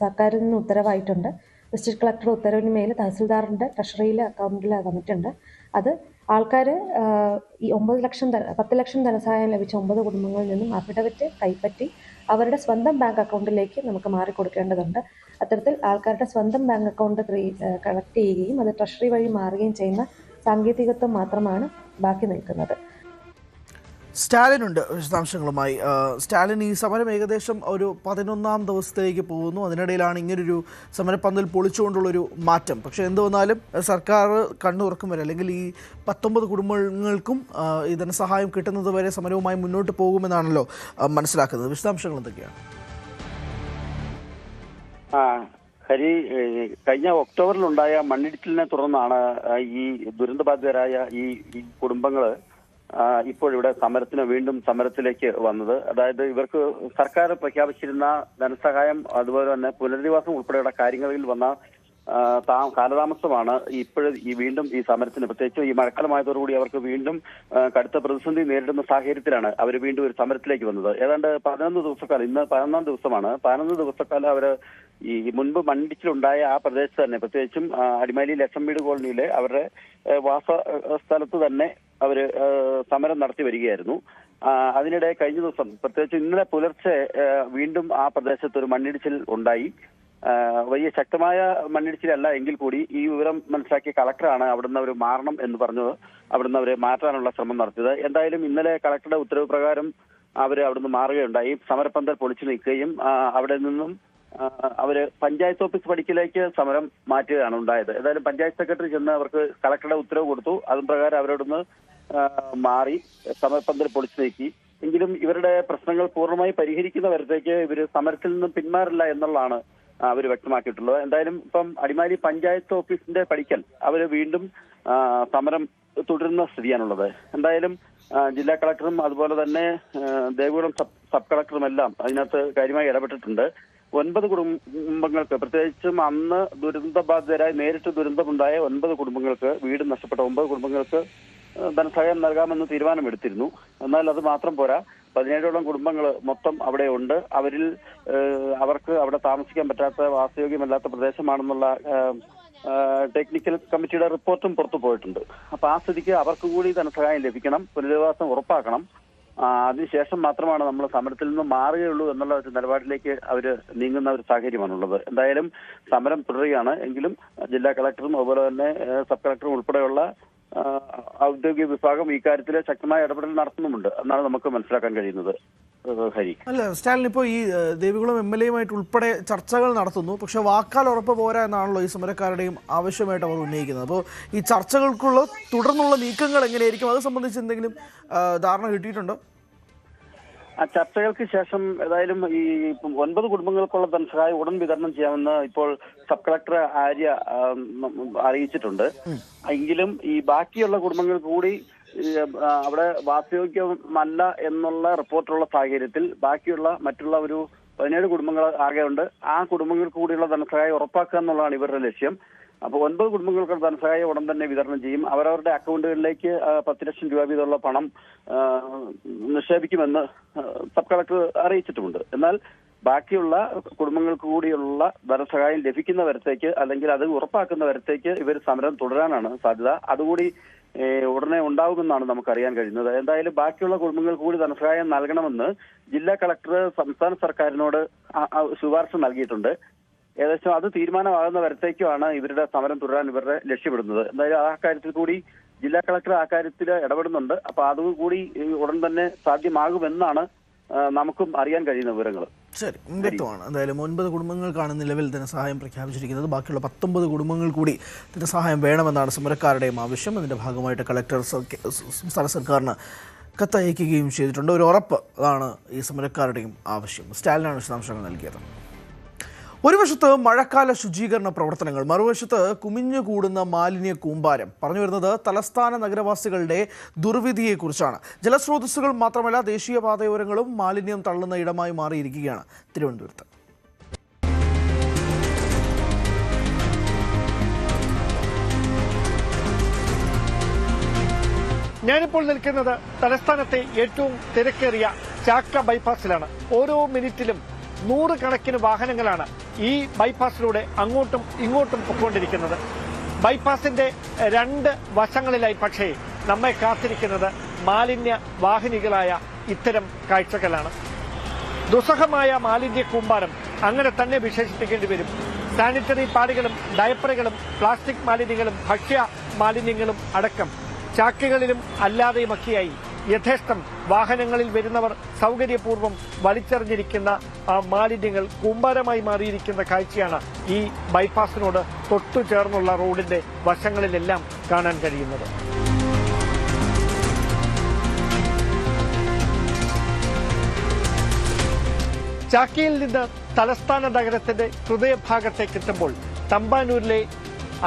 സർക്കാരിൽ നിന്ന് ഉത്തരവായിട്ടുണ്ട്. ഡിസ്ട്രിക്ട് കളക്ടർ ഉത്തരവിന് മേൽ തഹസിൽദാറിൻ്റെ ട്രഷറിയിലെ അക്കൗണ്ടിൽ വന്നിട്ടുണ്ട്. അത് ആൾക്കാർ ഈ 10 ലക്ഷം ധനസഹായം ലഭിച്ച 9 കുടുംബങ്ങളിൽ നിന്നും അഫിഡവിറ്റ് കൈപ്പറ്റി അവരുടെ സ്വന്തം ബാങ്ക് അക്കൗണ്ടിലേക്ക് നമുക്ക് മാറിക്കൊടുക്കേണ്ടതുണ്ട്. അത്തരത്തിൽ ആൾക്കാരുടെ സ്വന്തം ബാങ്ക് അക്കൗണ്ട് കളക്ട് ചെയ്യുകയും അത് ട്രഷറി വഴി മാറുകയും ചെയ്യുന്ന സാങ്കേതികത്വം മാത്രമാണ് ബാക്കി നിൽക്കുന്നത്. സ്റ്റാലിൻ ഉണ്ട് വിശദാംശങ്ങളുമായി. സ്റ്റാലിൻ, ഈ സമരം ഏകദേശം ഒരു 11ാം ദിവസത്തിലേക്ക് പോകുന്നു. അതിനിടയിലാണ് ഇങ്ങനൊരു സമരപ്പന്തൽ പൊളിച്ചുകൊണ്ടുള്ളൊരു മാറ്റം. പക്ഷേ എന്ത് വന്നാലും സർക്കാർ കണ്ണുറക്കും വരെ, അല്ലെങ്കിൽ ഈ 19 കുടുംബങ്ങൾക്കും ഈ ധനസഹായം കിട്ടുന്നത് വരെ സമരവുമായി മുന്നോട്ട് പോകുമെന്നാണല്ലോ മനസ്സിലാക്കുന്നത്. വിശദാംശങ്ങൾ എന്തൊക്കെയാണ്? ഹരി, കഴിഞ്ഞ ഒക്ടോബറിലുണ്ടായ മണ്ണിടിച്ചിലിനെ തുടർന്നാണ് ഈ ദുരന്തബാധിതരായ ഈ കുടുംബങ്ങൾ ഇപ്പോഴിവിടെ വീണ്ടും സമരത്തിലേക്ക് വന്നത്. അതായത് ഇവർക്ക് സർക്കാർ പ്രഖ്യാപിച്ചിരുന്ന ധനസഹായം അതുപോലെ തന്നെ പുനരധിവാസം ഉൾപ്പെടെയുള്ള കാര്യങ്ങളിൽ വന്ന കാലതാമസമാണ് വീണ്ടും ഈ സമരത്തിന്, പ്രത്യേകിച്ച് ഈ മഴക്കാലമായതോടുകൂടി അവർക്ക് വീണ്ടും കടുത്ത പ്രതിസന്ധി നേരിടുന്ന സാഹചര്യത്തിലാണ് അവർ വീണ്ടും ഒരു സമരത്തിലേക്ക് വന്നത്. ഏതാണ്ട് 11 ദിവസക്കാലം, ഇന്ന് 11ാം ദിവസമാണ്. 11 ദിവസക്കാലം അവർ ഈ മുൻപ് മണ്ണിടിച്ചിലുണ്ടായ ആ പ്രദേശത്ത് തന്നെ, പ്രത്യേകിച്ചും അടിമാലി ലക്ഷം വീട് കോളനിയിലെ അവരുടെ വാസ സ്ഥലത്ത് തന്നെ അവര് സമരം നടത്തി വരികയായിരുന്നു. അതിനിടെ കഴിഞ്ഞ ദിവസം, പ്രത്യേകിച്ച് ഇന്നലെ പുലർച്ചെ വീണ്ടും ആ പ്രദേശത്ത് ഒരു മണ്ണിടിച്ചിൽ ഉണ്ടായി. വലിയ ശക്തമായ മണ്ണിടിച്ചിലല്ല എങ്കിൽ കൂടി ഈ വിവരം മനസ്സിലാക്കിയ കളക്ടറാണ് അവിടുന്ന് അവർ മാറണം എന്ന് പറഞ്ഞത് അവിടുന്ന് അവരെ മാറ്റാനുള്ള ശ്രമം നടത്തിയത്. എന്തായാലും ഇന്നലെ കളക്ടറുടെ ഉത്തരവ് പ്രകാരം അവര് അവിടുന്ന് മാറുകയുണ്ടായി. സമരപ്പന്തൽ പൊളിച്ചു നീക്കുകയും അവിടെ നിന്നും അവര് പഞ്ചായത്ത് ഓഫീസ് പടിക്കലേക്ക് സമരം മാറ്റുകയാണ് ഉണ്ടായത്. ഏതായാലും പഞ്ചായത്ത് സെക്രട്ടറി ചെന്ന് അവർക്ക് കളക്ടറുടെ ഉത്തരവ് കൊടുത്തു. അതും പ്രകാരം അവരോടൊന്ന് മാറി സമരപ്പന്തൽ പൊളിച്ചു നീക്കി. എങ്കിലും ഇവരുടെ പ്രശ്നങ്ങൾ പൂർണ്ണമായി പരിഹരിക്കുന്ന വരത്തേക്ക് ഇവര് സമരത്തിൽ നിന്നും പിന്മാറില്ല എന്നുള്ളതാണ് അവർ വ്യക്തമാക്കിയിട്ടുള്ളത്. എന്തായാലും ഇപ്പം അടിമാലി പഞ്ചായത്ത് ഓഫീസിന്റെ പടിക്കൽ അവര് വീണ്ടും സമരം തുടരുന്ന സ്ഥിതിയാണുള്ളത്. എന്തായാലും ജില്ലാ കളക്ടറും അതുപോലെ തന്നെ ദേവികുളം സബ് കളക്ടറും എല്ലാം അതിനകത്ത് കാര്യമായി ഇടപെട്ടിട്ടുണ്ട്. 9 കുടുംബങ്ങൾക്ക്, പ്രത്യേകിച്ചും അന്ന് ദുരന്തബാധിതരായി നേരിട്ട് ദുരന്തമുണ്ടായ 9 കുടുംബങ്ങൾക്ക്, വീട് നഷ്ടപ്പെട്ട 9 കുടുംബങ്ങൾക്ക് ധനസഹായം നൽകാമെന്ന് തീരുമാനമെടുത്തിരുന്നു. എന്നാൽ അത് മാത്രം പോരാ, 17ഓളം കുടുംബങ്ങൾ മൊത്തം അവിടെ ഉണ്ട്. അവർക്ക് അവിടെ താമസിക്കാൻ പറ്റാത്ത, വാസയോഗ്യമല്ലാത്ത പ്രദേശമാണെന്നുള്ള ടെക്നിക്കൽ കമ്മിറ്റിയുടെ റിപ്പോർട്ടും പുറത്തു പോയിട്ടുണ്ട്. അപ്പൊ ആ സ്ഥിതിക്ക് അവർക്ക് കൂടി ധനസഹായം ലഭിക്കണം, പുനരധിവാസം ഉറപ്പാക്കണം. അതിനുശേഷം മാത്രമാണ് നമ്മൾ സമരത്തിൽ നിന്ന് മാറുകയുള്ളൂ എന്നുള്ള ഒരു നിലപാടിലേക്ക് അവർ നീങ്ങുന്ന ഒരു സാഹചര്യമാണുള്ളത്. എന്തായാലും സമരം തുടരുകയാണ്. എങ്കിലും ജില്ലാ കളക്ടറും അതുപോലെ തന്നെ സബ് കളക്ടറും ഉൾപ്പെടെയുള്ള ഔദ്യോഗിക വിഭാഗം ഈ കാര്യത്തിൽ ശക്തമായ ഇടപെടൽ നടത്തുന്നുമുണ്ട് എന്നാണ് നമുക്ക് മനസ്സിലാക്കാൻ കഴിയുന്നത്. ഹരി, അല്ല സ്റ്റാലിൻ, ഇപ്പോൾ ഈ ദേവികുളം MLA-യുമായിട്ട് ഉൾപ്പെടെ ചർച്ചകൾ നടത്തുന്നു. പക്ഷെ വാക്കാൽ ഉറപ്പ് പോരാ എന്നാണല്ലോ ഈ സമരക്കാരുടെയും ആവശ്യമായിട്ട് അവർ ഉന്നയിക്കുന്നത്. അപ്പോൾ ഈ ചർച്ചകൾക്കുള്ള തുടർന്നുള്ള നീക്കങ്ങൾ എങ്ങനെയായിരിക്കും? അത് സംബന്ധിച്ച് എന്തെങ്കിലും ധാരണ കിട്ടിയിട്ടുണ്ടോ? ചർച്ചകൾക്ക് ശേഷം ഏതായാലും ഈ 9 കുടുംബങ്ങൾക്കുള്ള ധനസഹായം ഉടൻ വിതരണം ചെയ്യാമെന്ന് ഇപ്പോൾ സബ് കളക്ടർ ആര്യ അറിയിച്ചിട്ടുണ്ട്. എങ്കിലും ഈ ബാക്കിയുള്ള കുടുംബങ്ങൾക്ക് കൂടി അവിടെ വാസയോഗ്യമല്ല എന്നുള്ള റിപ്പോർട്ടുള്ള സാഹചര്യത്തിൽ ബാക്കിയുള്ള മറ്റുള്ള ഒരു 17 കുടുംബങ്ങൾ ആകെയുണ്ട്. ആ കുടുംബങ്ങൾക്ക് കൂടിയുള്ള ധനസഹായം ഉറപ്പാക്കുക എന്നുള്ളതാണ് ഇവരുടെ ലക്ഷ്യം. അപ്പോൾ 9 കുടുംബങ്ങൾക്ക് ധനസഹായം ഉടൻ തന്നെ വിതരണം ചെയ്യും. അവരവരുടെ അക്കൗണ്ടുകളിലേക്ക് 10 ലക്ഷം രൂപ വീതമുള്ള പണം നിക്ഷേപിക്കുമെന്ന് സബ് കളക്ടർ അറിയിച്ചിട്ടുമുണ്ട്. എന്നാൽ ബാക്കിയുള്ള കുടുംബങ്ങൾക്ക് കൂടിയുള്ള ധനസഹായം ലഭിക്കുന്ന വരത്തേക്ക് അല്ലെങ്കിൽ അത് ഉറപ്പാക്കുന്ന വരത്തേക്ക് ഇവർ സമരം തുടരാനാണ് സാധ്യത. അതുകൂടി ഉടനെ ഉണ്ടാവുമെന്നാണ് നമുക്കറിയാൻ കഴിയുന്നത്. എന്തായാലും ബാക്കിയുള്ള കുടുംബങ്ങൾക്ക് കൂടി ധനസഹായം നൽകണമെന്ന് ജില്ലാ കളക്ടർ സംസ്ഥാന സർക്കാരിനോട് ശുപാർശ നൽകിയിട്ടുണ്ട്. ഏകദേശം അത് തീരുമാനമാകുന്ന വരത്തേക്കുമാണ് ഇവരുടെ സമരം തുടരാൻ ഇവരുടെ ലക്ഷ്യമിടുന്നത്. എന്തായാലും ആ കാര്യത്തിൽ കൂടി ജില്ലാ കളക്ടർ ആ കാര്യത്തിൽ ഇടപെടുന്നുണ്ട്. അപ്പൊ അതുകൂടി ഉടൻ തന്നെ സാധ്യമാകുമെന്നാണ് നമുക്കും അറിയാൻ കഴിയുന്ന വിവരങ്ങൾ. ശരി, വ്യക്തമാണ്. എന്തായാലും 9 കുടുംബങ്ങൾക്കാണ് നിലവിൽ ധനസഹായം പ്രഖ്യാപിച്ചിരിക്കുന്നത്. ബാക്കിയുള്ള 19 കുടുംബങ്ങൾ കൂടി ധനസഹായം വേണമെന്നാണ് സമരക്കാരുടെയും ആവശ്യം. അതിൻ്റെ ഭാഗമായിട്ട് കളക്ടർ സംസ്ഥാന സർക്കാരിന് കത്തയക്കുകയും ചെയ്തിട്ടുണ്ട്. ഒരു ഉറപ്പ് അതാണ് ഈ സമരക്കാരുടെയും ആവശ്യം. സ്റ്റാലിനാണ് വിശദാംശങ്ങൾ നൽകിയത്. ഒരു വശത്ത് മഴക്കാല ശുചീകരണ പ്രവർത്തനങ്ങൾ, മറുവശത്ത് കുമിഞ്ഞുകൂടുന്ന മാലിന്യ കൂമ്പാരം. പറഞ്ഞു വരുന്നത് തലസ്ഥാന നഗരവാസികളുടെ ദുർവിധിയെക്കുറിച്ചാണ്. ജലസ്രോതസ്സുകൾ മാത്രമല്ല, ദേശീയപാതയോരങ്ങളും മാലിന്യം തള്ളുന്ന ഇടമായി മാറിയിരിക്കുകയാണ് തിരുവനന്തപുരത്ത്. ഞാനിപ്പോൾ നിൽക്കുന്നത് തലസ്ഥാനത്തെ ഏറ്റവും തിരക്കേറിയ ചാക്ക ബൈപ്പാസിലാണ്. ഓരോ മിനിറ്റിലും 100 കണക്കിന് വാഹനങ്ങളാണ് ഈ ബൈപ്പാസിലൂടെ അങ്ങോട്ടും ഇങ്ങോട്ടും പൊയ്ക്കൊണ്ടിരിക്കുന്നത്. ബൈപ്പാസിന്റെ 2 വശങ്ങളിലായി പക്ഷേ നമ്മെ കാത്തിരിക്കുന്നത് മാലിന്യ വാഹിനികളായ ഇത്തരം കാഴ്ചകളാണ്. ദുസ്സഹമായ മാലിന്യ കൂമ്പാരം അങ്ങനെ തന്നെ വിശേഷിപ്പിക്കേണ്ടി വരും. സാനിറ്ററി പാഡുകളും ഡയപ്പറുകളും പ്ലാസ്റ്റിക് മാലിന്യങ്ങളും ഭക്ഷ്യ മാലിന്യങ്ങളും അടക്കം ചാക്കുകളിലും അല്ലാതെയുമൊക്കെയായി യഥേഷ്ടം വാഹനങ്ങളിൽ വരുന്നവർ സൗകര്യപൂർവ്വം വലിച്ചെറിഞ്ഞിരിക്കുന്ന മാലിന്യങ്ങൾ കൂമ്പാരമായി മാറിയിരിക്കുന്ന കാഴ്ചയാണ് ഈ ബൈപ്പാസിനോട് തൊട്ടു ചേർന്നുള്ള റോഡിന്റെ വശങ്ങളിലെല്ലാം കാണാൻ കഴിയുന്നത്. ചാക്കയിൽ നിന്ന് തലസ്ഥാന നഗരത്തിന്റെ ഹൃദയഭാഗത്തേക്ക് എത്തുമ്പോൾ തമ്പാനൂരിലെ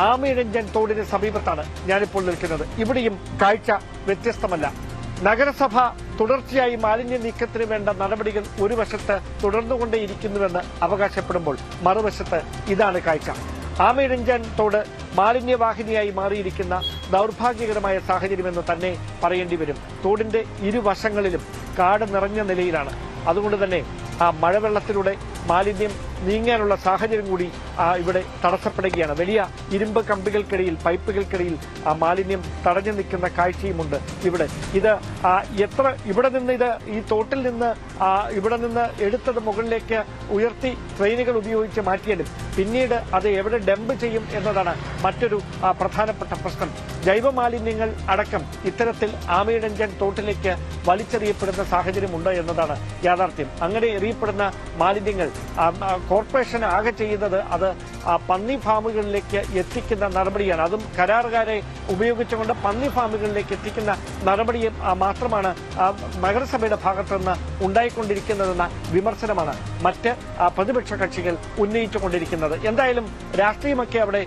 ആമയിഴഞ്ചൻ തോടിന് സമീപത്താണ് ഞാനിപ്പോൾ നിൽക്കുന്നത്. ഇവിടെയും കാഴ്ച വ്യത്യസ്തമല്ല. നഗരസഭ തുടർച്ചയായി മാലിന്യ നീക്കത്തിന് വേണ്ട നടപടികൾ ഒരു വശത്ത് തുടർന്നുകൊണ്ടേയിരിക്കുന്നുവെന്ന് അവകാശപ്പെടുമ്പോൾ മറുവശത്ത് ഇതാണ് കാഴ്ച. ആമയിഴഞ്ചൻ തോട് മാലിന്യവാഹിനിയായി മാറിയിരിക്കുന്ന ദൗർഭാഗ്യകരമായ സാഹചര്യമെന്ന് തന്നെ പറയേണ്ടി വരും. തോടിന്റെ ഇരുവശങ്ങളിലും കാട് നിറഞ്ഞ നിലയിലാണ്. അതുകൊണ്ട് തന്നെ ആ മഴവെള്ളത്തിലൂടെ മാലിന്യം നീങ്ങാനുള്ള സാഹചര്യം കൂടി ഇവിടെ തടസ്സപ്പെടുകയാണ്. വലിയ ഇരുമ്പ് കമ്പികൾക്കിടയിൽ, പൈപ്പുകൾക്കിടയിൽ ആ മാലിന്യം തടഞ്ഞു നിൽക്കുന്ന കാഴ്ചയുമുണ്ട് ഇവിടെ. ഇത് ഇവിടെ നിന്ന് ഈ തോട്ടിൽ നിന്ന് ഇവിടെ നിന്ന് എടുത്തത് മുകളിലേക്ക് ഉയർത്തി ട്രെയിനുകൾ ഉപയോഗിച്ച് മാറ്റിയാലും പിന്നീട് അത് എവിടെ ഡംപ് ചെയ്യും എന്നതാണ് മറ്റൊരു പ്രധാനപ്പെട്ട പ്രശ്നം. ജൈവ മാലിന്യങ്ങൾ അടക്കം ഇത്തരത്തിൽ ആമയിഴഞ്ചൻ തോട്ടിലേക്ക് വലിച്ചെറിയപ്പെടുന്ന സാഹചര്യമുണ്ട് എന്നതാണ് യാഥാർത്ഥ്യം. അങ്ങനെ എറിയപ്പെടുന്ന മാലിന്യങ്ങൾ കോർപ്പറേഷൻ ആകെ ചെയ്യുന്നത് അത് പന്നി ഫാമുകളിലേക്ക് എത്തിക്കുന്ന നടപടിയാണ്. അതും കരാറുകാരെ ഉപയോഗിച്ചുകൊണ്ട് പന്നി ഫാമുകളിലേക്ക് എത്തിക്കുന്ന നടപടിയെ മാത്രമാണ് നഗരസഭയുടെ ഭാഗത്തുനിന്ന് ഉണ്ടായിക്കൊണ്ടിരിക്കുന്നതെന്ന വിമർശനമാണ് മറ്റ് പ്രതിപക്ഷ കക്ഷികൾ ഉന്നയിച്ചുകൊണ്ടിരിക്കുന്നത്. എന്തായാലും രാഷ്ട്രീയമൊക്കെ അവിടെ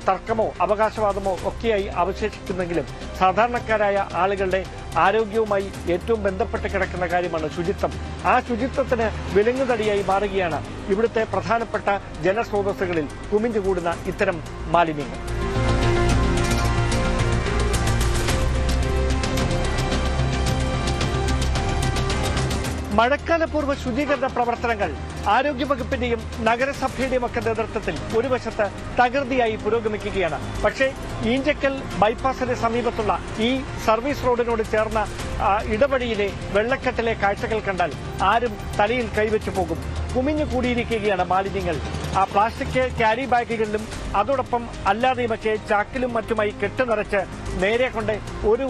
തർക്കമോ അവകാശവാദമോ ഒക്കെയായി അവശേഷിക്കുന്നെങ്കിലും സാധാരണക്കാരായ ആളുകളുടെ ആരോഗ്യവുമായി ഏറ്റവും ബന്ധപ്പെട്ട് കിടക്കുന്ന കാര്യമാണ് ശുചിത്വം. ആ ശുചിത്വത്തിന് വിലങ്ങുതടിയായി മാറുകയാണ് ഇവിടുത്തെ പ്രധാനപ്പെട്ട ജലസ്രോതസ്സുകളിൽ കുമിഞ്ഞുകൂടുന്ന ഇത്തരം മാലിന്യങ്ങൾ. മഴക്കാലപൂർവ്വ ശുചീകരണ പ്രവർത്തനങ്ങൾ ആരോഗ്യവകുപ്പിന്റെയും നഗരസഭയുടെയും ഒക്കെ നേതൃത്വത്തിൽ ഒരു വശത്ത് തകൃതിയായി പുരോഗമിക്കുകയാണ്. പക്ഷേ ഈഞ്ചക്കൽ ബൈപ്പാസിന് സമീപത്തുള്ള ഈ സർവീസ് റോഡിനോട് ചേർന്ന ഇടവഴിയിലെ വെള്ളക്കെട്ടിലെ കാഴ്ചകൾ കണ്ടാൽ ആരും തലയിൽ കൈവച്ചു പോകും. കുമിഞ്ഞു കൂടിയിരിക്കുകയാണ് മാലിന്യങ്ങൾ. ആ പ്ലാസ്റ്റിക് ക്യാരി ബാഗുകളിലും അതോടൊപ്പം അല്ലാതെയുമൊക്കെ ചാക്കിലും മറ്റുമായി കെട്ടുനിറച്ച് നേരെ കൊണ്ട് ഒരു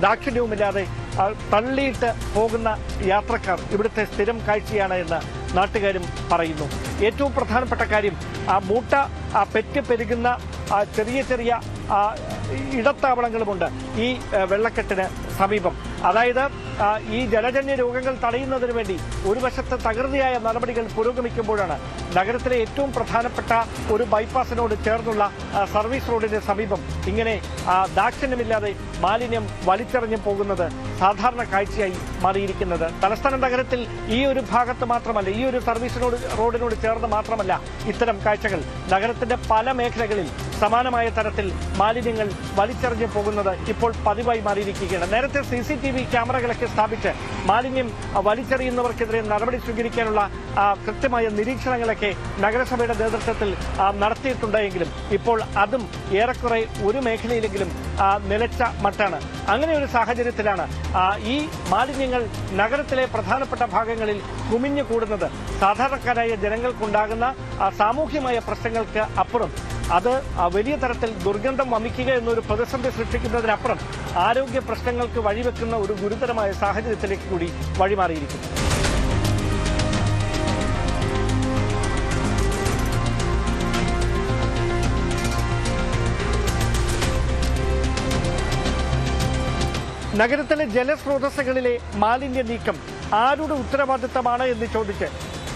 ദാക്ഷിണ്യവുമില്ലാതെ തള്ളിയിട്ട് പോകുന്ന യാത്രക്കാർ ഇവിടുത്തെ സ്ഥിരം കാഴ്ചയാണ് എന്ന് നാട്ടുകാരും പറയുന്നു. ഏറ്റവും പ്രധാനപ്പെട്ട കാര്യം മൂട്ട പെറ്റ് പെരുകുന്ന ചെറിയ ചെറിയ ഇടത്താവളങ്ങളുമുണ്ട് ഈ വെള്ളക്കെട്ടിന് സമീപം. അതായത് ഈ ജലജന്യ രോഗങ്ങൾ തടയുന്നതിന് വേണ്ടി ഒരു വശത്ത് തകൃതിയായ നടപടികൾ പുരോഗമിക്കുമ്പോഴാണ് നഗരത്തിലെ ഏറ്റവും പ്രധാനപ്പെട്ട ഒരു ബൈപ്പാസിനോട് ചേർന്നുള്ള സർവീസ് റോഡിന് സമീപം ഇങ്ങനെ ദാക്ഷിണ്യമില്ലാതെ മാലിന്യം വലിച്ചെറിഞ്ഞു പോകുന്നത് സാധാരണ കാഴ്ചയായി മാറിയിരിക്കുന്നത്. തലസ്ഥാന നഗരത്തിൽ ഈ ഒരു ഭാഗത്ത് മാത്രമല്ല, ഈ ഒരു റോഡിനോട് ചേർന്ന് മാത്രമല്ല ഇത്തരം കാഴ്ചകൾ. നഗരത്തിന്റെ പല മേഖലകളിൽ സമാനമായ തരത്തിൽ മാലിന്യങ്ങൾ വലിച്ചെറിഞ്ഞു പോകുന്നത് ഇപ്പോൾ പതിവായി മാറിയിരിക്കുകയാണ്. നേരത്തെ CCTV ക്യാമറകളൊക്കെ സ്ഥാപിച്ച് മാലിന്യം വലിച്ചെറിയുന്നവർക്കെതിരെ നടപടി സ്വീകരിക്കാനുള്ള കൃത്യമായ നിരീക്ഷണങ്ങളൊക്കെ നഗരസഭയുടെ നേതൃത്വത്തിൽ നടത്തിയിട്ടുണ്ടെങ്കിലും ഇപ്പോൾ അതും ഏറെക്കുറെ ഒരു മേഖലയിലെങ്കിലും നിലച്ച മട്ടാണ്. അങ്ങനെ ഒരു സാഹചര്യത്തിലാണ് ഈ മാലിന്യങ്ങൾ നഗരത്തിലെ പ്രധാനപ്പെട്ട ഭാഗങ്ങളിൽ കുമിഞ്ഞു കൂടുന്നത്. സാധാരണക്കാരായ ജനങ്ങൾക്കുണ്ടാകുന്ന സാമൂഹ്യമായ പ്രശ്നങ്ങൾക്ക് അപ്പുറം അത് വലിയ തരത്തിൽ ദുർഗന്ധം വമിക്കുക എന്നൊരു പ്രതിസന്ധി സൃഷ്ടിക്കുന്നതിനപ്പുറം ആരോഗ്യ പ്രശ്നങ്ങൾക്ക് വഴിവെക്കുന്ന ഒരു ഗുരുതരമായ സാഹചര്യത്തിലേക്ക് കൂടി വഴിമാറിയിരിക്കുന്നു. നഗരത്തിലെ ജലസ്രോതസ്സുകളിലെ മാലിന്യ നീക്കം ആരുടെ ഉത്തരവാദിത്തമാണ് എന്ന് ചോദിച്ച്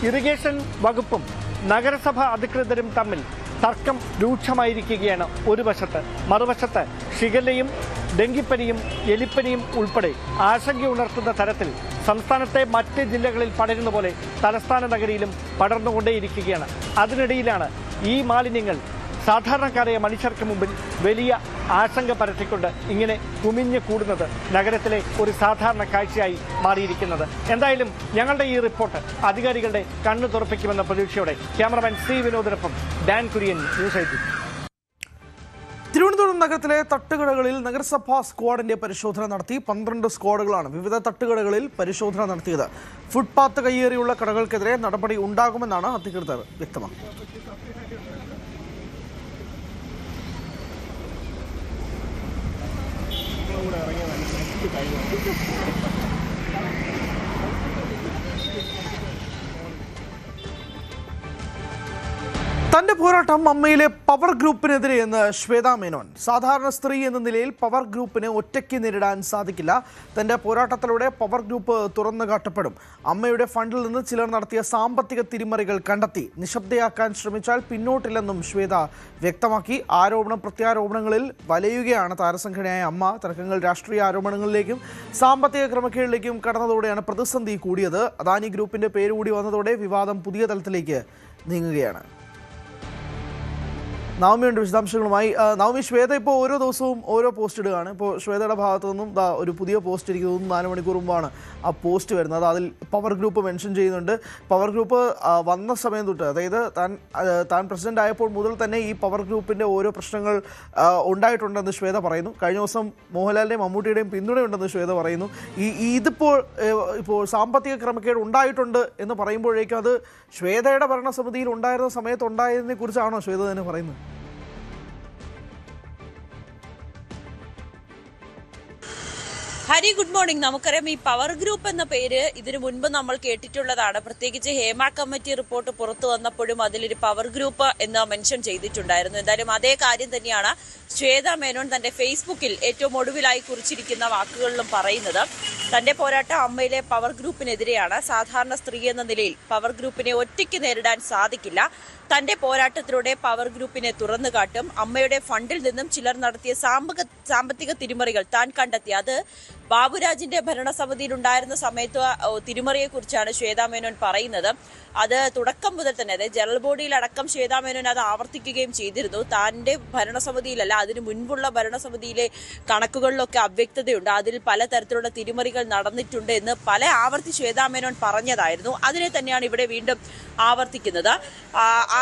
ഇറിഗേഷൻ വകുപ്പും നഗരസഭ അധികൃതരും തമ്മിൽ തർക്കം രൂക്ഷമായിരിക്കുകയാണ് ഒരു വശത്ത്. മറുവശത്ത് ഷിഗല്ലയും ഡെങ്കിപ്പനിയും എലിപ്പനിയും ഉൾപ്പെടെ ആശങ്കയുണർത്തുന്ന തരത്തിൽ സംസ്ഥാനത്തെ മറ്റ് ജില്ലകളിൽ പടരുന്ന പോലെ തലസ്ഥാന നഗരിയിലും പടർന്നുകൊണ്ടേയിരിക്കുകയാണ്. അതിനിടയിലാണ് ഈ മാലിന്യങ്ങൾ സാധാരണക്കാരായ മനുഷ്യർക്ക് മുമ്പിൽ വലിയ ആശങ്ക പരത്തിക്കൊണ്ട് ഇങ്ങനെ കുമിഞ്ഞു കൂടുന്നത് നഗരത്തിലെ ഒരു സാധാരണ കാഴ്ചയായി മാറിയിരിക്കുന്നത്. എന്തായാലും ഞങ്ങളുടെ ഈ റിപ്പോർട്ട് അധികാരികളുടെ കണ്ണു തുറപ്പിക്കുമെന്ന പ്രതീക്ഷയോടെ ക്യാമറമാൻ C വിനോദിനൊപ്പം ഡാൻ കുര്യൻ, ന്യൂസ് 18. തിരുവനന്തപുരം നഗരത്തിലെ തട്ടുകടകളിൽ നഗരസഭാ സ്ക്വാഡിന്റെ പരിശോധന നടത്തി. 12 സ്ക്വാഡുകളാണ് വിവിധ തട്ടുകടകളിൽ പരിശോധന നടത്തിയത്. ഫുട്പാത്ത് കയ്യേറിയുള്ള കടകൾക്കെതിരെ നടപടി ഉണ്ടാകുമെന്നാണ് അധികൃതർ വ്യക്തമാക്കുന്നത്. തന്റെ പോരാട്ടം അമ്മയിലെ പവർ ഗ്രൂപ്പിനെതിരെ എന്ന് ശ്വേതാ മേനോൻ. സാധാരണ സ്ത്രീ എന്ന നിലയിൽ പവർ ഗ്രൂപ്പിനെ ഒറ്റയ്ക്ക് നേരിടാൻ സാധിക്കില്ല. തന്റെ പോരാട്ടത്തിലൂടെ പവർ ഗ്രൂപ്പ് തുറന്നു കാട്ടപ്പെടും. അമ്മയുടെ ഫണ്ടിൽ നിന്ന് ചിലർ നടത്തിയ സാമ്പത്തിക തിരിമറികൾ കണ്ടെത്തി നിശബ്ദയാക്കാൻ ശ്രമിച്ചാൽ പിന്നോട്ടില്ലെന്നും ശ്വേത വ്യക്തമാക്കി. ആരോപണം പ്രത്യാരോപണങ്ങളിൽ വലയുകയാണ് താരസംഘടനയായ അമ്മ. തർക്കങ്ങൾ രാഷ്ട്രീയ ആരോപണങ്ങളിലേക്കും സാമ്പത്തിക ക്രമക്കേടിലേക്കും കടന്നതോടെയാണ് പ്രതിസന്ധി കൂടിയത്. അദാനി ഗ്രൂപ്പിന്റെ പേര് കൂടി വന്നതോടെ വിവാദം പുതിയ തലത്തിലേക്ക് നീങ്ങുകയാണ്. നവമിയുണ്ട് വിശദാംശങ്ങളുമായി. നവമി, ശ്വേത ഇപ്പോൾ ഓരോ ദിവസവും ഓരോ പോസ്റ്റ് ഇടുകയാണ്. ഇപ്പോൾ ശ്വേതയുടെ ഭാഗത്തു നിന്നും ഒരു പുതിയ പോസ്റ്റ് എനിക്ക് തോന്നുന്നു 4 മണിക്കൂർ മുമ്പാണ് ആ പോസ്റ്റ് വരുന്നത്. അതിൽ പവർ ഗ്രൂപ്പ് മെൻഷൻ ചെയ്യുന്നുണ്ട്. പവർ ഗ്രൂപ്പ് വന്ന സമയം തൊട്ട്, അതായത് താൻ പ്രസിഡന്റ് ആയപ്പോൾ മുതൽ തന്നെ ഈ പവർ ഗ്രൂപ്പിൻ്റെ ഓരോ പ്രശ്നങ്ങൾ ഉണ്ടായിട്ടുണ്ടെന്ന് ശ്വേത പറയുന്നു. കഴിഞ്ഞ ദിവസം മോഹൻലാലിൻ്റെയും മമ്മൂട്ടിയുടെയും പിന്തുണയുണ്ടെന്ന് ശ്വേത പറയുന്നു. ഇപ്പോൾ സാമ്പത്തിക ക്രമക്കേട് ഉണ്ടായിട്ടുണ്ട് എന്ന് പറയുമ്പോഴേക്കും അത് ശ്വേതയുടെ ഭരണസമിതിയിൽ ഉണ്ടായിരുന്ന സമയത്ത് ഉണ്ടായതിനെ കുറിച്ചാണോ ശ്വേത തന്നെ പറയുന്നത്? Hari, good morning. നമുക്കറിയാം ഈ പവർ ഗ്രൂപ്പ് എന്ന പേര് ഇതിനു മുൻപ് നമ്മൾ കേട്ടിട്ടുള്ളതാണ്. പ്രത്യേകിച്ച് ഹേമ കമ്മിറ്റി റിപ്പോർട്ട് പുറത്തു വന്നപ്പോഴും അതിലൊരു പവർ ഗ്രൂപ്പ് എന്ന് മെൻഷൻ ചെയ്തിട്ടുണ്ടായിരുന്നു. എന്തായാലും അതേ കാര്യം തന്നെയാണ് ശ്വേത മേനോൻ തന്റെ ഫേസ്ബുക്കിൽ ഏറ്റവും ഒടുവിലായി കുറിച്ചിരിക്കുന്ന വാക്കുകളിലും പറയുന്നത്. തന്റെ പോരാട്ടം അമ്മയിലെ പവർ ഗ്രൂപ്പിനെതിരെയാണ്. സാധാരണ സ്ത്രീ എന്ന നിലയിൽ പവർ ഗ്രൂപ്പിനെ ഒറ്റയ്ക്ക് നേരിടാൻ സാധിക്കില്ല. തന്റെ പോരാട്ടത്തിലൂടെ പവർ ഗ്രൂപ്പിനെ തുറന്നു കാട്ടും. അമ്മയുടെ ഫണ്ടിൽ നിന്നും ചിലർ നടത്തിയ സാമ്പത്തിക തിരിമറികൾ താൻ കണ്ടെത്തി. അത് ബാബുരാജിന്റെ ഭരണസമിതിയിൽ ഉണ്ടായിരുന്ന സമയത്ത് തിരിമറിയെ കുറിച്ചാണ് ശ്വേതാ മേനോൻ പറയുന്നത്. അത് തുടക്കം മുതൽ തന്നെ, അതായത് ജനറൽ ബോഡിയിൽ അടക്കം ശ്വേതാ മേനോൻ അത് ആവർത്തിക്കുകയും ചെയ്തിരുന്നു. താന്റെ ഭരണസമിതിയിലല്ല, അതിന് മുൻപുള്ള ഭരണസമിതിയിലെ കണക്കുകളിലൊക്കെ അവ്യക്തതയുണ്ട്, അതിൽ പലതരത്തിലുള്ള തിരിമറികൾ നടന്നിട്ടുണ്ട് എന്ന് പല ആവർത്തി ശ്വേതാ മേനോൻ പറഞ്ഞതായിരുന്നു. അതിനെ തന്നെയാണ് ഇവിടെ വീണ്ടും ആവർത്തിക്കുന്നത്.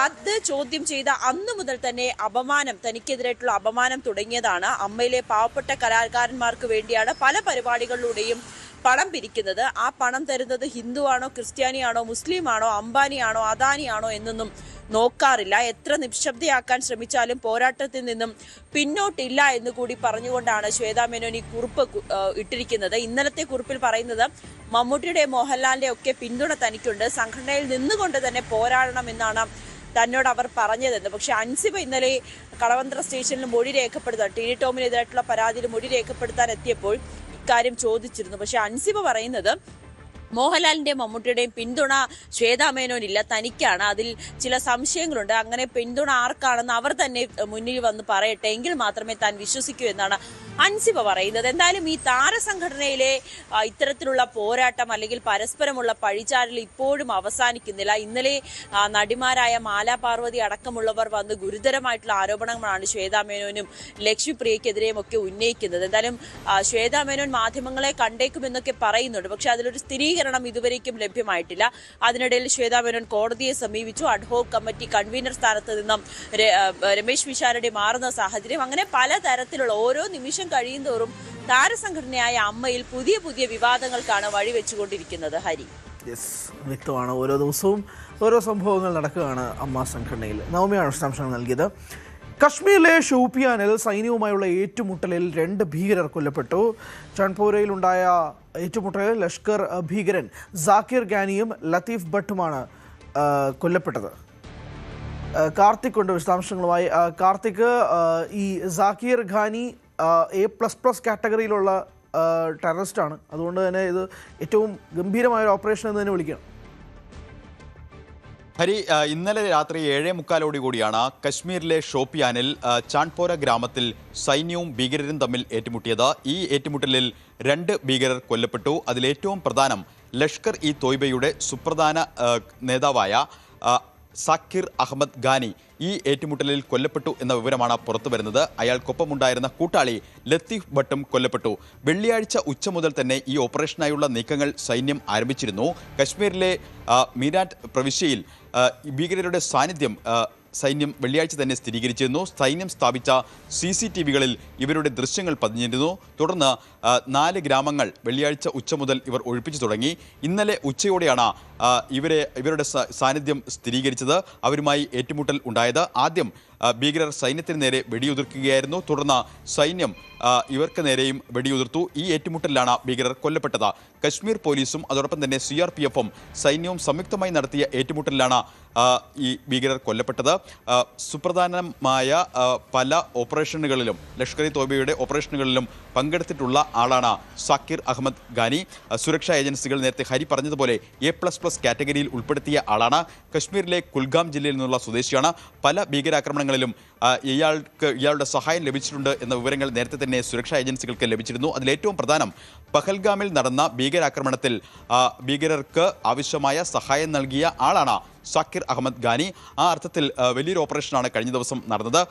അത് ചോദ്യം ചെയ്ത അന്നു മുതൽ തന്നെ അപമാനം, തനിക്കെതിരായിട്ടുള്ള അപമാനം തുടങ്ങിയതാണ്. അമ്മയിലെ പാവപ്പെട്ട കലാകാരന്മാർക്ക് വേണ്ടിയാണ് പല പരിപാടികളിലൂടെയും പണം പിരിക്കുന്നത്. ആ പണം തരുന്നത് ഹിന്ദുവാണോ, ക്രിസ്ത്യാനിയാണോ, മുസ്ലിമാണോ, അംബാനിയാണോ, അദാനിയാണോ എന്നൊന്നും നോക്കാറില്ല. എത്ര നിശബ്ദയാക്കാൻ ശ്രമിച്ചാലും പോരാട്ടത്തിൽ നിന്നും പിന്നോട്ടില്ല എന്ന് കൂടി പറഞ്ഞുകൊണ്ടാണ് ശ്വേതാ മേനോൻ ഈ കുറിപ്പ് ഇട്ടിരിക്കുന്നത്. ഇന്നലത്തെ കുറിപ്പിൽ പറയുന്നത് മമ്മൂട്ടിയുടെ, മോഹൻലാലിന്റെ ഒക്കെ പിന്തുണ തനിക്കുണ്ട്, സംഘടനയിൽ നിന്നുകൊണ്ട് തന്നെ പോരാടണമെന്നാണ് തന്നോട് അവർ പറഞ്ഞതെന്ന്. പക്ഷെ അൻസിബ ഇന്നലെ കടവന്ത്ര സ്റ്റേഷനിൽ മൊഴി രേഖപ്പെടുത്താൻ, ടി ടോമിനെതിരായിട്ടുള്ള പരാതിയിൽ മൊഴി രേഖപ്പെടുത്താൻ എത്തിയപ്പോൾ ഇക്കാര്യം ചോദിച്ചിരുന്നു. പക്ഷെ അൻസിബ പറയുന്നത് മോഹൻലാലിന്റെയും മമ്മൂട്ടിയുടെയും പിന്തുണ ശ്വേതാ മേനോനില്ല, തനിക്കാണ്. അതിൽ ചില സംശയങ്ങളുണ്ട്. അങ്ങനെ പിന്തുണ ആർക്കാണെന്ന് അവർ തന്നെ മുന്നിൽ വന്ന് പറയട്ടെ, എങ്കിൽ മാത്രമേ താൻ വിശ്വസിക്കൂ എന്നാണ് അൻസിബ പറയുന്നത്. എന്തായാലും ഈ താരസംഘടനയിലെ ഇത്തരത്തിലുള്ള പോരാട്ടം അല്ലെങ്കിൽ പരസ്പരമുള്ള പഴിചാരൽ ഇപ്പോഴും അവസാനിക്കുന്നില്ല. ഇന്നലെ നടിമാരായ മാലാ പാർവതി അടക്കമുള്ളവർ വന്ന് ഗുരുതരമായിട്ടുള്ള ആരോപണങ്ങളാണ് ശ്വേതാ മേനോനും ലക്ഷ്മിപ്രിയക്കെതിരെയും ഒക്കെ ഉന്നയിക്കുന്നത്. എന്തായാലും ശ്വേതാ മേനോൻ മാധ്യമങ്ങളെ കണ്ടേക്കുമെന്നൊക്കെ പറയുന്നുണ്ട്. പക്ഷെ അതിലൊരു സ്ഥിരീകരണം ഇതുവരേക്കും ലഭ്യമായിട്ടില്ല. അതിനിടയിൽ ശ്വേതാ മേനോൻ കോടതിയെ സമീപിച്ചു. അഡ്ഹോക് കമ്മിറ്റി കൺവീനർ സ്ഥാനത്ത് നിന്നും രമേശ് പിഷാരടി മാറുന്ന സാഹചര്യം, അങ്ങനെ പലതരത്തിലുള്ള ഓരോ നിമിഷം കഴിയുന്തോറും താരസംഘടനയായ അമ്മയിൽ പുതിയ പുതിയ വിവാദങ്ങൾക്കാണ് വഴിവെച്ചുകൊണ്ടിരിക്കുന്നത്. ഹരി, വ്യക്തമാണ്. ഓരോ ദിവസവും ഓരോ സംഭവങ്ങൾ നടക്കുകയാണ് അമ്മ സംഘടനയിൽ. നവമിയാണ് വിശദാംശങ്ങൾ നൽകിയത്. കശ്മീരിലെ ഷോപ്പിയാനിൽ സൈന്യവുമായുള്ള ഏറ്റുമുട്ടലിൽ 2 ഭീകരർ കൊല്ലപ്പെട്ടു. ചൺപോരയിലുണ്ടായ ഏറ്റുമുട്ടലിൽ ലഷ്കർ ഭീകരൻ സാക്കിർ ഖാനിയും ലത്തീഫ് ഭട്ടുമാണ് കൊല്ലപ്പെട്ടത്. കാർത്തിക് കൊണ്ട് വിശദാംശങ്ങളുമായി. കാർത്തിക്, ഈ സാക്കിർ ഖാനി A++ കാറ്റഗറിയിലുള്ള ടെററിസ്റ്റാണ്, അതുകൊണ്ട് തന്നെ ഇത് ഏറ്റവും ഗംഭീരമായ ഒരു ഓപ്പറേഷൻ എന്ന് തന്നെ വിളിക്കണം. ഹരി, ഇന്നലെ രാത്രി 7:45 കൂടിയാണ് കശ്മീരിലെ ഷോപ്പിയാനിൽ ചാൺപോര ഗ്രാമത്തിൽ സൈന്യവും ഭീകരരും തമ്മിൽ ഏറ്റുമുട്ടിയത്. ഈ ഏറ്റുമുട്ടലിൽ 2 ഭീകരർ കൊല്ലപ്പെട്ടു. അതിലേറ്റവും പ്രധാനം ലഷ്കർ ഇ തോയ്ബയുടെ സുപ്രധാന നേതാവായ സാക്കിർ അഹമ്മദ് ഖാനി ഈ ഏറ്റുമുട്ടലിൽ കൊല്ലപ്പെട്ടു എന്ന വിവരമാണ് പുറത്തു വരുന്നത്. അയാൾക്കൊപ്പമുണ്ടായിരുന്ന കൂട്ടാളി ലത്തീഫ് ഭട്ടും കൊല്ലപ്പെട്ടു. വെള്ളിയാഴ്ച ഉച്ച മുതൽ തന്നെ ഈ ഓപ്പറേഷനായുള്ള നീക്കങ്ങൾ സൈന്യം ആരംഭിച്ചിരുന്നു. കശ്മീരിലെ മീരാറ്റ് പ്രവിശ്യയിൽ ഭീകരരുടെ സാന്നിധ്യം സൈന്യം വെള്ളിയാഴ്ച തന്നെ സ്ഥിരീകരിച്ചിരുന്നു. സൈന്യം സ്ഥാപിച്ച CCTVകളിൽ ഇവരുടെ ദൃശ്യങ്ങൾ പതിഞ്ഞിരുന്നു. തുടർന്ന് 4 ഗ്രാമങ്ങൾ വെള്ളിയാഴ്ച ഉച്ച മുതൽ ഇവർ ഒഴിപ്പിച്ചു തുടങ്ങി. ഇന്നലെ ഉച്ചയോടെയാണ് ഇവരുടെ സാന്നിധ്യം സ്ഥിരീകരിച്ചത്. അവരുമായി ഏറ്റുമുട്ടൽ ഉണ്ടായത്. ആദ്യം ഭീകരർ സൈന്യത്തിന് നേരെ വെടിയുതിർക്കുകയായിരുന്നു. തുടർന്ന് സൈന്യം ഇവർക്ക് നേരെയും വെടിയുതിർത്തു. ഈ ഏറ്റുമുട്ടലിലാണ് ഭീകരർ കൊല്ലപ്പെട്ടത്. കശ്മീർ പോലീസും അതോടൊപ്പം തന്നെ CRPFും സൈന്യവും സംയുക്തമായി നടത്തിയ ഏറ്റുമുട്ടലിലാണ് ഈ ഭീകരർ കൊല്ലപ്പെട്ടത്. സുപ്രധാനമായ പല ഓപ്പറേഷനുകളിലും, ലഷ്കർ ഇ തോയ്ബയുടെ ഓപ്പറേഷനുകളിലും പങ്കെടുത്തിട്ടുള്ള ആളാണ് സാക്കിർ അഹമ്മദ് ഖാനി. സുരക്ഷാ ഏജൻസികൾ നേരത്തെ ഹരി പറഞ്ഞതുപോലെ A++ കാറ്റഗറിയിൽ ഉൾപ്പെടുത്തിയ ആളാണ്. കശ്മീരിലെ കുൽഗാം ജില്ലയിൽ നിന്നുള്ള സ്വദേശിയാണ്. പല ഭീകരാക്രമണങ്ങളിലും ഇയാളുടെ സഹായം ലഭിച്ചിട്ടുണ്ട് എന്ന വിവരങ്ങൾ നേരത്തെ തന്നെ സുരക്ഷാ ഏജൻസികൾക്ക് ലഭിച്ചിരുന്നു. അതിലേറ്റവും പ്രധാനം പഹൽഗാമിൽ നടന്ന ഭീകരാക്രമണത്തിൽ ഭീകരർക്ക് ആവശ്യമായ സഹായം നൽകിയ ആളാണ് സാക്കിർ അഹമ്മദ് ഖാനി. ആ അർത്ഥത്തിൽ വലിയൊരു ഓപ്പറേഷനാണ് കഴിഞ്ഞ ദിവസം നടന്നത്.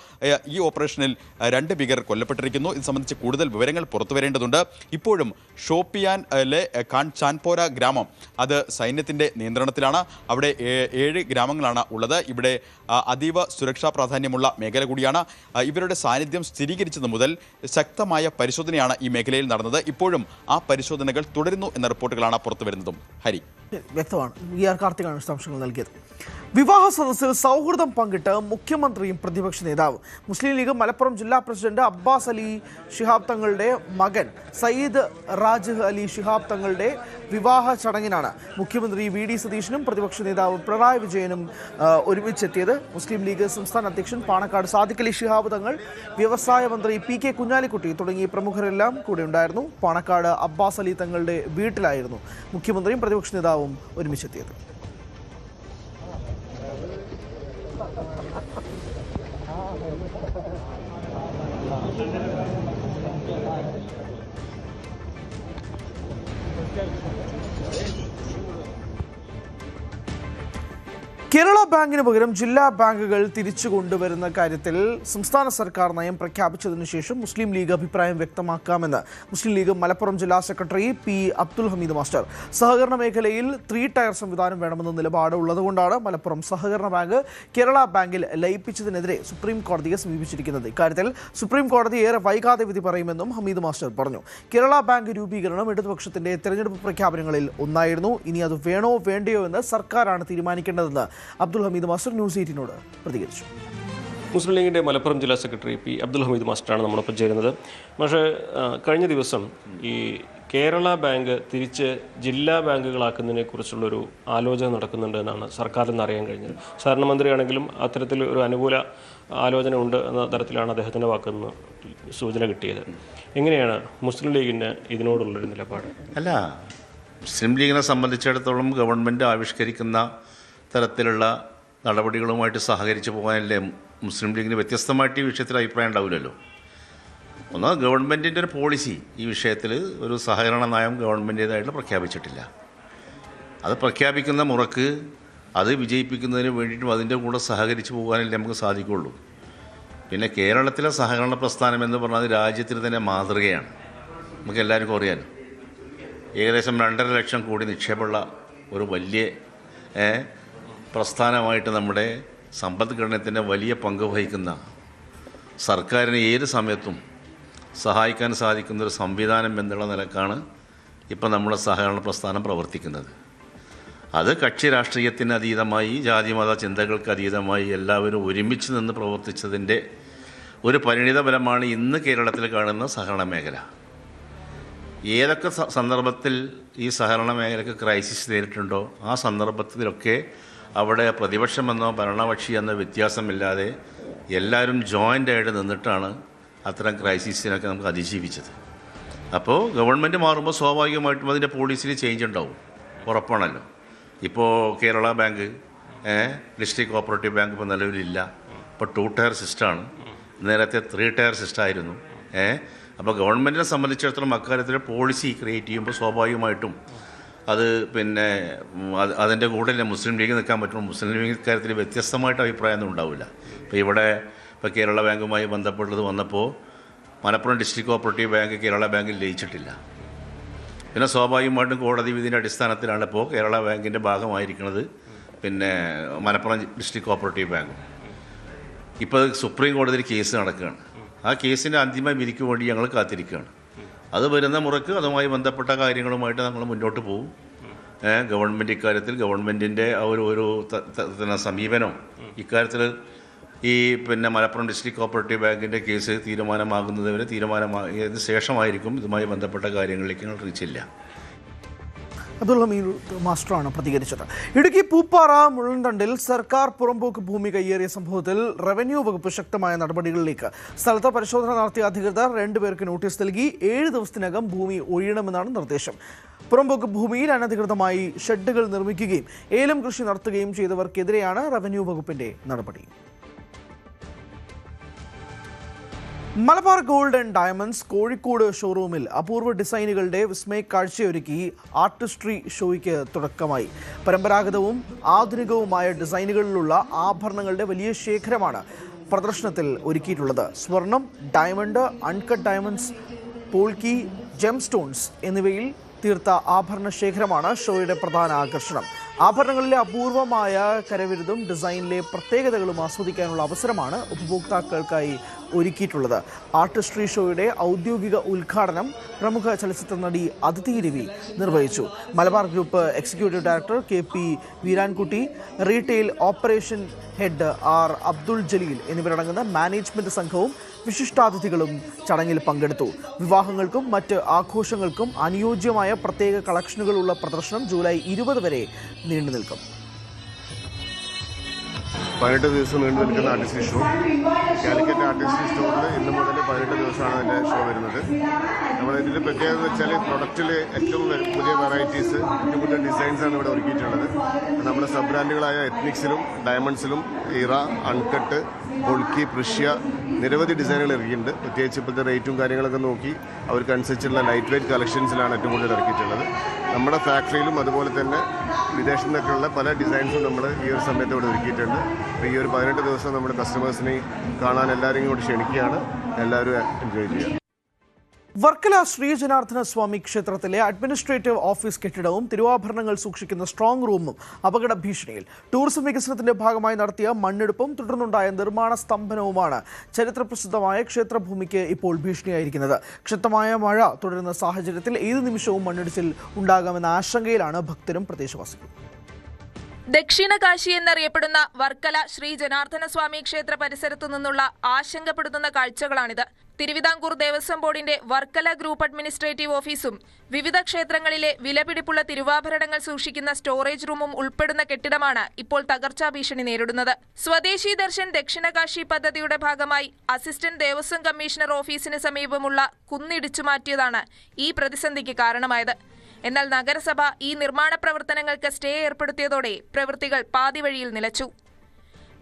ഈ ഓപ്പറേഷനിൽ 2 ഭീകരർ കൊല്ലപ്പെട്ടിരിക്കുന്നു. ഇത് സംബന്ധിച്ച് കൂടുതൽ വിവരങ്ങൾ പുറത്തു വരേണ്ടതുണ്ട്. ഇപ്പോഴും ഷോപ്പിയാനിലെ ചാൻപോര ഗ്രാമം അത് സൈന്യത്തിൻ്റെ നിയന്ത്രണത്തിലാണ്. അവിടെ 7 ഗ്രാമങ്ങളാണ് ഉള്ളത്. ഇവിടെ അതീവ സുരക്ഷാ പ്രാധാന്യമുള്ള മേഖല കൂടിയാണ്. ഇവരുടെ സാന്നിധ്യം സ്ഥിരീകരിച്ചത് മുതൽ ശക്തമായ പരിശോധനയാണ് ഈ മേഖലയിൽ നടന്നത്. ഇപ്പോഴും ആ പരിശോധനകൾ തുടരുന്നു എന്ന റിപ്പോർട്ടുകളാണ് പുറത്തു വരുന്നതും. ഹരി, വ്യക്തമാണ്. VR കാർത്തികാണ് വിശദാംശങ്ങൾ നൽകിയത്. വിവാഹ സദസ്സിൽ സൗഹൃദം പങ്കിട്ട് മുഖ്യമന്ത്രിയും പ്രതിപക്ഷ നേതാവും. മുസ്ലിം ലീഗ് മലപ്പുറം ജില്ലാ പ്രസിഡന്റ് അബ്ബാസ് അലി ശിഹാബ് തങ്ങളുടെ മകൻ സയ്യിദ് റാജ് അലി ശിഹാബ് തങ്ങളുടെ വിവാഹ ചടങ്ങിനാണ് മുഖ്യമന്ത്രി VD സതീശനും പ്രതിപക്ഷ നേതാവ് പിണറായി വിജയനും ഒരുമിച്ചെത്തിയത്. മുസ്ലിം ലീഗ് സംസ്ഥാന അധ്യക്ഷൻ പാണക്കാട് സാദിഖ് അലി ശിഹാബ് തങ്ങൾ, വ്യവസായ മന്ത്രി PK കുഞ്ഞാലിക്കുട്ടി തുടങ്ങിയ പ്രമുഖരെല്ലാം കൂടെ ഉണ്ടായിരുന്നു. പാണക്കാട് അബ്ബാസ് അലി തങ്ങളുടെ വീട്ടിലായിരുന്നു മുഖ്യമന്ത്രിയും പ്രതിപക്ഷ നേതാവും ഒരുമിച്ചെത്തിയത്. കേരള ബാങ്കിന് പകരം ജില്ലാ ബാങ്കുകൾ തിരിച്ചു കൊണ്ടുവരുന്ന കാര്യത്തിൽ സംസ്ഥാന സർക്കാർ നയം പ്രഖ്യാപിച്ചതിനു ശേഷം മുസ്ലിം ലീഗ് അഭിപ്രായം വ്യക്തമാക്കാമെന്ന് മുസ്ലിം ലീഗ് മലപ്പുറം ജില്ലാ സെക്രട്ടറി പി അബ്ദുൽ ഹമീദ് മാസ്റ്റർ. സഹകരണ മേഖലയിൽ 3 ടയർ സംവിധാനം വേണമെന്ന നിലപാട് ഉള്ളതുകൊണ്ടാണ് മലപ്പുറം സഹകരണ ബാങ്ക് കേരള ബാങ്കിൽ ലയിപ്പിച്ചതിനെതിരെ സുപ്രീം കോടതിയെ സമീപിച്ചിരിക്കുന്നത്. ഇക്കാര്യത്തിൽ സുപ്രീം കോടതി ഏറെ വൈകാതെ വിധി പറയുമെന്നും ഹമീദ് മാസ്റ്റർ പറഞ്ഞു. കേരള ബാങ്ക് രൂപീകരണം ഇടതുപക്ഷത്തിന്റെ തെരഞ്ഞെടുപ്പ് പ്രഖ്യാപനങ്ങളിൽ ഒന്നായിരുന്നു. ഇനി അത് വേണോ വേണ്ടയോ എന്ന് സർക്കാരാണ് തീരുമാനിക്കേണ്ടതെന്ന് അബ്ദുൽ ഹമീദ് മാസ്റ്റർ ന്യൂസ് 18നോട് പ്രതികരിച്ചു. മുസ്ലിം ലീഗിൻ്റെ മലപ്പുറം ജില്ലാ സെക്രട്ടറി പി അബ്ദുൽ ഹമീദ് മാസ്റ്ററാണ് നമ്മളൊപ്പം ചേരുന്നത്. പക്ഷേ കഴിഞ്ഞ ദിവസം ഈ കേരള ബാങ്ക് തിരിച്ച് ജില്ലാ ബാങ്കുകളാക്കുന്നതിനെ കുറിച്ചുള്ളൊരു ആലോചന നടക്കുന്നുണ്ട് എന്നാണ് സർക്കാരിൽ നിന്ന് അറിയാൻ കഴിഞ്ഞത്. സഹകരണ മന്ത്രിയാണെങ്കിലും അത്തരത്തിൽ ഒരു അനുകൂല ആലോചന ഉണ്ട് എന്ന തരത്തിലാണ് അദ്ദേഹത്തിൻ്റെ വാക്കിൽ നിന്ന് സൂചന കിട്ടിയത്. എങ്ങനെയാണ് മുസ്ലിം ലീഗിന് ഇതിനോടുള്ളൊരു നിലപാട്? അല്ല, മുസ്ലിം ലീഗിനെ സംബന്ധിച്ചിടത്തോളം ഗവൺമെൻറ് ആവിഷ്കരിക്കുന്ന തരത്തിലുള്ള നടപടികളുമായിട്ട് സഹകരിച്ച് പോകാനല്ലേ മുസ്ലിം ലീഗിന് വ്യത്യസ്തമായിട്ട് ഈ വിഷയത്തിൽ അഭിപ്രായം ഉണ്ടാവില്ലല്ലോ. ഒന്ന്, ഗവൺമെൻറ്റിൻ്റെ ഒരു പോളിസി ഈ വിഷയത്തിൽ ഒരു സഹകരണ നയം ഗവൺമെൻറ്റേതായിട്ട് പ്രഖ്യാപിച്ചിട്ടില്ല. അത് പ്രഖ്യാപിക്കുന്ന മുറക്ക് അത് വിജയിപ്പിക്കുന്നതിന് വേണ്ടിയിട്ടും അതിൻ്റെ കൂടെ സഹകരിച്ച് പോകാനല്ലേ നമുക്ക് സാധിക്കുള്ളൂ. പിന്നെ കേരളത്തിലെ സഹകരണ പ്രസ്ഥാനം എന്ന് പറഞ്ഞാൽ രാജ്യത്തിന് തന്നെ മാതൃകയാണ്. നമുക്ക് എല്ലാവർക്കും അറിയാൻ ഏകദേശം 2.5 ലക്ഷം കോടി നിക്ഷേപമുള്ള ഒരു വലിയ പ്രസ്ഥാനമായിട്ട് നമ്മുടെ സമ്പദ്ഘടനത്തിൻ്റെ വലിയ പങ്ക് വഹിക്കുന്ന സർക്കാരിന് ഏത് സമയത്തും സഹായിക്കാൻ സാധിക്കുന്നൊരു സംവിധാനം എന്നുള്ള നിലക്കാണ് ഇപ്പം നമ്മുടെ സഹകരണ പ്രസ്ഥാനം പ്രവർത്തിക്കുന്നത്. അത് കക്ഷി രാഷ്ട്രീയത്തിന് അതീതമായി, ജാതിമത ചിന്തകൾക്ക് അതീതമായി എല്ലാവരും ഒരുമിച്ച് നിന്ന് പ്രവർത്തിച്ചതിൻ്റെ ഒരു പരിണിത ഫലമാണ് ഇന്ന് കേരളത്തിൽ കാണുന്ന സഹകരണ മേഖല. ഏതൊക്കെ സന്ദർഭത്തിൽ ഈ സഹകരണ മേഖലയ്ക്ക് ക്രൈസിസ് നേരിട്ടുണ്ടോ ആ സന്ദർഭത്തിലൊക്കെ അവിടെ പ്രതിപക്ഷമെന്നോ ഭരണകക്ഷി എന്നോ വ്യത്യാസമില്ലാതെ എല്ലാവരും ജോയിൻ്റായിട്ട് നിന്നിട്ടാണ് അത്തരം ക്രൈസിസിനൊക്കെ നമുക്ക് അതിജീവിച്ചത്. അപ്പോൾ ഗവൺമെൻറ് മാറുമ്പോൾ സ്വാഭാവികമായിട്ടും അതിൻ്റെ പോളിസിയിൽ ചേഞ്ച് ഉണ്ടാവും, ഉറപ്പാണല്ലോ. ഇപ്പോൾ Kerala bank district cooperative bank ഇപ്പോൾ നിലവിലില്ല. ഇപ്പോൾ 2 ടയർ സിസ്റ്റമാണ്, നേരത്തെ 3 ടയർ സിസ്റ്റമായിരുന്നു. അപ്പോൾ ഗവൺമെൻറ്റിനെ സംബന്ധിച്ചിടത്തോളം അക്കാര്യത്തിൽ പോളിസി ക്രിയേറ്റ് ചെയ്യുമ്പോൾ സ്വാഭാവികമായിട്ടും അത് പിന്നെ അതിൻ്റെ കൂടെ മുസ്ലിം ലീഗ് നിൽക്കാൻ പറ്റും. മുസ്ലിം ലീഗ് കാര്യത്തിൽ വ്യത്യസ്തമായിട്ട് അഭിപ്രായമൊന്നും ഉണ്ടാവില്ല. ഇപ്പോൾ കേരള ബാങ്കുമായി ബന്ധപ്പെട്ടത് വന്നപ്പോൾ Malappuram district cooperative bank Kerala ബാങ്കിൽ ലയിച്ചിട്ടില്ല. പിന്നെ സ്വാഭാവികമായിട്ടും കോടതി വിധിൻ്റെ അടിസ്ഥാനത്തിലാണ് ഇപ്പോൾ കേരള ബാങ്കിൻ്റെ ഭാഗമായിരിക്കുന്നത് പിന്നെ മലപ്പുറം ഡിസ്ട്രിക്ട് കോപ്പറേറ്റീവ് ബാങ്ക്. ഇപ്പോൾ സുപ്രീം കോടതിയിൽ കേസ് നടക്കുകയാണ്. ആ കേസിൻ്റെ അന്തിമ വിധിക്ക് വേണ്ടി ഞങ്ങൾ കാത്തിരിക്കുകയാണ്. അത് വരുന്ന മുറക്ക് അതുമായി ബന്ധപ്പെട്ട കാര്യങ്ങളുമായിട്ട് നമ്മൾ മുന്നോട്ട് പോകും. ഗവൺമെൻറ് ഇക്കാര്യത്തിൽ ഗവൺമെൻറ്റിൻ്റെ ഒരു സമീപനം ഇക്കാര്യത്തിൽ ഈ പിന്നെ മലപ്പുറം ഡിസ്ട്രിക്ട് കോപ്പറേറ്റീവ് ബാങ്കിൻ്റെ കേസ് തീരുമാനമാകുന്നതുവരെ തീരുമാനമായതിനു ശേഷമായിരിക്കും ഇതുമായി ബന്ധപ്പെട്ട കാര്യങ്ങളിലേക്ക് ഞങ്ങൾ റീച്ചില്ല. അബ്ദുൽ ഹമീദ് മാസ്റ്ററാണ് പ്രതികരിച്ചത്. ഇടുക്കി പൂപ്പാറ മുള്ളൻതണ്ടിൽ സർക്കാർ പുറമ്പോക്ക് ഭൂമി കയ്യേറിയ സംഭവത്തിൽ റവന്യൂ വകുപ്പ് ശക്തമായ നടപടികളിലേക്ക്. സ്ഥലത്ത് പരിശോധന നടത്തിയ അധികൃതർ 2 പേർക്ക് നോട്ടീസ് നൽകി. 7 ദിവസത്തിനകം ഭൂമി ഒഴിയണമെന്നാണ് നിർദ്ദേശം. പുറമ്പോക്ക് ഭൂമിയിൽ അനധികൃതമായി ഷെഡുകൾ നിർമ്മിക്കുകയും ഏലം കൃഷി നടത്തുകയും ചെയ്തവർക്കെതിരെയാണ് റവന്യൂ വകുപ്പിന്റെ നടപടി. Malabar gold and diamonds Kozhikode ഷോറൂമിൽ അപൂർവ ഡിസൈനുകളുടെ വിസ്മയ കാഴ്ചയൊരുക്കി ആർട്ടിസ്ട്രി ഷോയ്ക്ക് തുടക്കമായി. പരമ്പരാഗതവും ആധുനികവുമായ ഡിസൈനുകളിലുള്ള ആഭരണങ്ങളുടെ വലിയ ശേഖരമാണ് പ്രദർശനത്തിൽ ഒരുക്കിയിട്ടുള്ളത്. സ്വർണം, diamond, uncut diamonds, polki, gem stones എന്നിവയിൽ തീർത്ത ആഭരണ ശേഖരമാണ് ഷോയുടെ പ്രധാന ആകർഷണം. ആഭരണങ്ങളിലെ അപൂർവമായ കരവിരുതും ഡിസൈനിലെ പ്രത്യേകതകളും ആസ്വദിക്കാനുള്ള അവസരമാണ് ഉപഭോക്താക്കൾക്കായി ഒരുക്കിയിട്ടുള്ളത്. ആർട്ടിസ്ട്രി ഷോയുടെ ഔദ്യോഗിക ഉദ്ഘാടനം പ്രമുഖ ചലച്ചിത്ര നടി അതിഥി രവി നിർവഹിച്ചു. Malabar group executive director KP Veerankutty, retail operation head R Abdul Jaleel എന്നിവരടങ്ങുന്ന മാനേജ്മെന്റ് സംഘവും വിശിഷ്ടാതിഥികളും ചടങ്ങിൽ പങ്കെടുത്തു. വിവാഹങ്ങൾക്കും മറ്റ് ആഘോഷങ്ങൾക്കും അനുയോജ്യമായ പ്രത്യേക കളക്ഷനുകളുള്ള പ്രദർശനം ജൂലൈ 20 വരെ നീണ്ടു നിൽക്കും. 18 ദിവസം നീണ്ടു നിൽക്കുന്ന ആർട്ടിസ്ട്രി ഷോ കാലിക്കറ്റ് ആർട്ടിസ്ട്രി സ്റ്റോറിൽ ഇന്ന് മുതൽ 18 ദിവസമാണ് അതിൻ്റെ ഷോ വരുന്നത്. നമ്മൾ ഇതിൻ്റെ പ്രത്യേകത എന്ന് വെച്ചാൽ പ്രൊഡക്റ്റിൽ ഏറ്റവും പുതിയ വെറൈറ്റീസ്, ഏറ്റവും പുതിയ ഡിസൈൻസാണ് ഇവിടെ ഒരുക്കിയിട്ടുള്ളത്. നമ്മുടെ സബ് ബ്രാൻഡുകളായ എത്നിക്സിലും ഡയമണ്ട്സിലും ഇറ, അൺകട്ട്, പൊൾക്കി, പ്രഷ്യ നിരവധി ഡിസൈനുകൾ ഇറക്കിയിട്ടുണ്ട്. പ്രത്യേകിച്ച് ഇപ്പോഴത്തെ റേറ്റും കാര്യങ്ങളൊക്കെ നോക്കി അവർക്കനുസരിച്ചുള്ള ലൈറ്റ് വെയ്റ്റ് കളക്ഷൻസിലാണ് ഏറ്റവും കൂടുതൽ ഇറക്കിയിട്ടുള്ളത്. നമ്മുടെ ഫാക്ടറിയിലും അതുപോലെ തന്നെ വിദേശത്തു നിന്നൊക്കെയുള്ള പല ഡിസൈൻസും നമ്മൾ ഈ ഒരു സമയത്ത് ഇവിടെ ഒരുക്കിയിട്ടുണ്ട്. അപ്പോൾ ഈ ഒരു 18 ദിവസം നമ്മുടെ കസ്റ്റമേഴ്സിനെ കാണാൻ എല്ലാവരെയും കൂടി ക്ഷണിക്കുകയാണ്. എല്ലാവരും എൻജോയ് ചെയ്യുക. വർക്കല ശ്രീ ജനാർദ്ദന സ്വാമി ക്ഷേത്രത്തിലെ അഡ്മിനിസ്ട്രേറ്റീവ് ഓഫീസ് കെട്ടിടവും തിരുവാഭരണങ്ങൾ സൂക്ഷിക്കുന്ന സ്ട്രോങ് റൂമും അപകട ഭീഷണിയിൽ. ടൂറിസം വികസനത്തിന്റെ ഭാഗമായി നടത്തിയ മണ്ണെടുപ്പും തുടർന്നുണ്ടായ നിർമ്മാണ സ്തംഭനവുമാണ് ചരിത്രപ്രസിദ്ധമായ ക്ഷേത്രഭൂമിക്ക് ഇപ്പോൾ ഭീഷണിയായിരിക്കുന്നത്. ശക്തമായ മഴ തുടരുന്ന സാഹചര്യത്തിൽ ഏത് നിമിഷവും മണ്ണിടിച്ചിൽ ഉണ്ടാകാമെന്ന ആശങ്കയിലാണ് ഭക്തരും പ്രദേശവാസികളും. ദക്ഷിണ കാശി എന്നറിയപ്പെടുന്ന വർക്കല ശ്രീ ജനാർദ്ദന സ്വാമി ക്ഷേത്ര പരിസരത്തു നിന്നുള്ള ആശങ്കപ്പെടുത്തുന്ന കാഴ്ചകളാണിത്. തിരുവിതാംകൂർ ദേവസ്വം ബോർഡിന്റെ വർക്കല ഗ്രൂപ്പ് അഡ്മിനിസ്ട്രേറ്റീവ് ഓഫീസും വിവിധ ക്ഷേത്രങ്ങളിലെ വിലപിടിപ്പുള്ള തിരുവാഭരണങ്ങൾ സൂക്ഷിക്കുന്ന സ്റ്റോറേജ് റൂമും ഉൾപ്പെടുന്ന കെട്ടിടമാണ് ഇപ്പോൾ തകർച്ചാ ഭീഷണി നേരിടുന്നത്. സ്വദേശി ദർശൻ ദക്ഷിണ കാശി പദ്ധതിയുടെ ഭാഗമായി അസിസ്റ്റന്റ് ദേവസ്വം കമ്മീഷണർ ഓഫീസിന് സമീപമുള്ള കുന്നിടിച്ചു മാറ്റിയതാണ് ഈ പ്രതിസന്ധിക്ക് കാരണമായത്. എന്നാൽ നഗരസഭ ഈ നിർമ്മാണ പ്രവർത്തനങ്ങൾക്ക് സ്റ്റേ ഏർപ്പെടുത്തിയതോടെ പ്രവൃത്തികൾ പാതിവഴിയിൽ നിലച്ചു.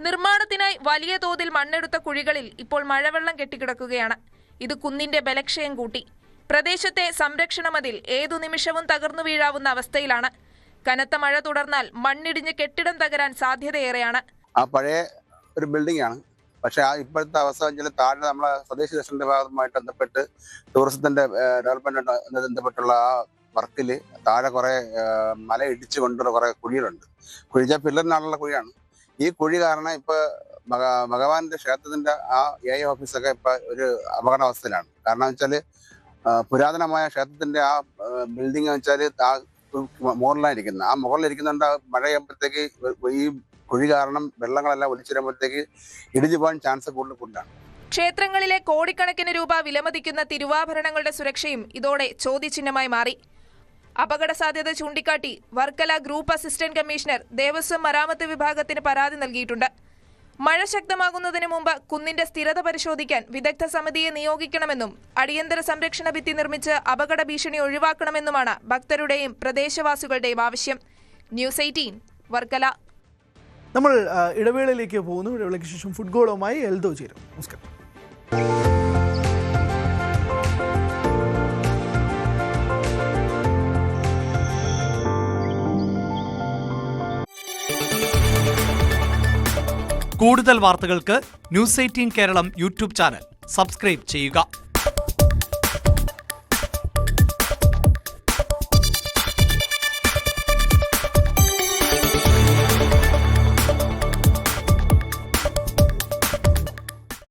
നിർമ്മാണത്തിനായി വലിയ തോതിൽ മണ്ണെടുത്ത കുഴികളിൽ ഇപ്പോൾ മഴവെള്ളം കെട്ടിക്കിടക്കുകയാണ്. ഇത് കുന്നിന്റെ ബലക്ഷയം കൂട്ടി. പ്രദേശത്തെ സംരക്ഷണ മതിൽ ഏതു നിമിഷവും തകർന്നു വീഴാവുന്ന അവസ്ഥയിലാണ്. കനത്ത മഴ തുടർന്നാൽ മണ്ണിടിഞ്ഞ് കെട്ടിടം തകരാൻ സാധ്യതയേറെയാണ്. ആ പഴയ ഒരു ബിൽഡിംഗ് ആണ്. പക്ഷെ ആ ഇപ്പോഴത്തെ അവസ്ഥ വെച്ചാൽ താഴെ നമ്മളെ സ്വദേശി ദർശനത്തിന്റെ ഭാഗമായിട്ട് ബന്ധപ്പെട്ട് ടൂറിസത്തിന്റെ ഡെവലപ്മെന്റ് ബന്ധപ്പെട്ടുള്ള ആ വർക്കിൽ താഴെ കുറെ മല ഇടിച്ചു കൊണ്ടുള്ള കുറെ കുഴികളുണ്ട്. കുഴിച്ച പില്ലറിനാളുള്ള കുഴിയാണ്. ഈ കുഴി കാരണം ഇപ്പൊ ഭഗവാന്റെ ക്ഷേത്രത്തിന്റെ ആ എ ഓഫീസൊക്കെ ഇപ്പൊ ഒരു അപകടാവസ്ഥയിലാണ്. കാരണം വെച്ചാല് പുരാതനമായ ക്ഷേത്രത്തിന്റെ ആ ബിൽഡിംഗ് വെച്ചാല് ആ മുകളിലായിരിക്കുന്ന ആ മുകളിലിരിക്കുന്നുണ്ട്. മഴ ചെയ്യുമ്പോഴത്തേക്ക് ഈ കുഴി കാരണം വെള്ളങ്ങളെല്ലാം ഒലിച്ചിരുമ്പോഴത്തേക്ക് ഇടിഞ്ഞു പോകാൻ ചാൻസ് കൂടുതലാണ്. ക്ഷേത്രങ്ങളിലെ കോടിക്കണക്കിന് രൂപ വിലമതിക്കുന്ന തിരുവാഭരണങ്ങളുടെ സുരക്ഷയും ഇതോടെ ചോദ്യചിഹ്നമായി മാറി. അപകട സാധ്യത ചൂണ്ടിക്കാട്ടി Varkala group assistant commissioner Devaswom മരാമത്ത് വിഭാഗത്തിന് പരാതി നൽകിയിട്ടുണ്ട്. മഴ ശക്തമാകുന്നതിന് മുമ്പ് കുന്നിന്റെ സ്ഥിരത പരിശോധിക്കാൻ വിദഗ്ധ സമിതിയെ നിയോഗിക്കണമെന്നും അടിയന്തര സംരക്ഷണ ഭിത്തി നിർമ്മിച്ച് അപകട ഭീഷണി ഒഴിവാക്കണമെന്നുമാണ് ഭക്തരുടെയും പ്രദേശവാസികളുടെയും ആവശ്യം. ന്യൂസ് 18 വർക്കല. നമ്മൾ ഇടവേളയിലേക്ക് പോകുന്നു. ഇടവേളയ്ക്ക് ശേഷം ഫുട്ബോളുമായി എൽദോ ചേരും. നമസ്കാരം. കൂടുതൽ വാർത്തകൾക്ക് news 18 Keralam YouTube channel subscribe ചെയ്യുക.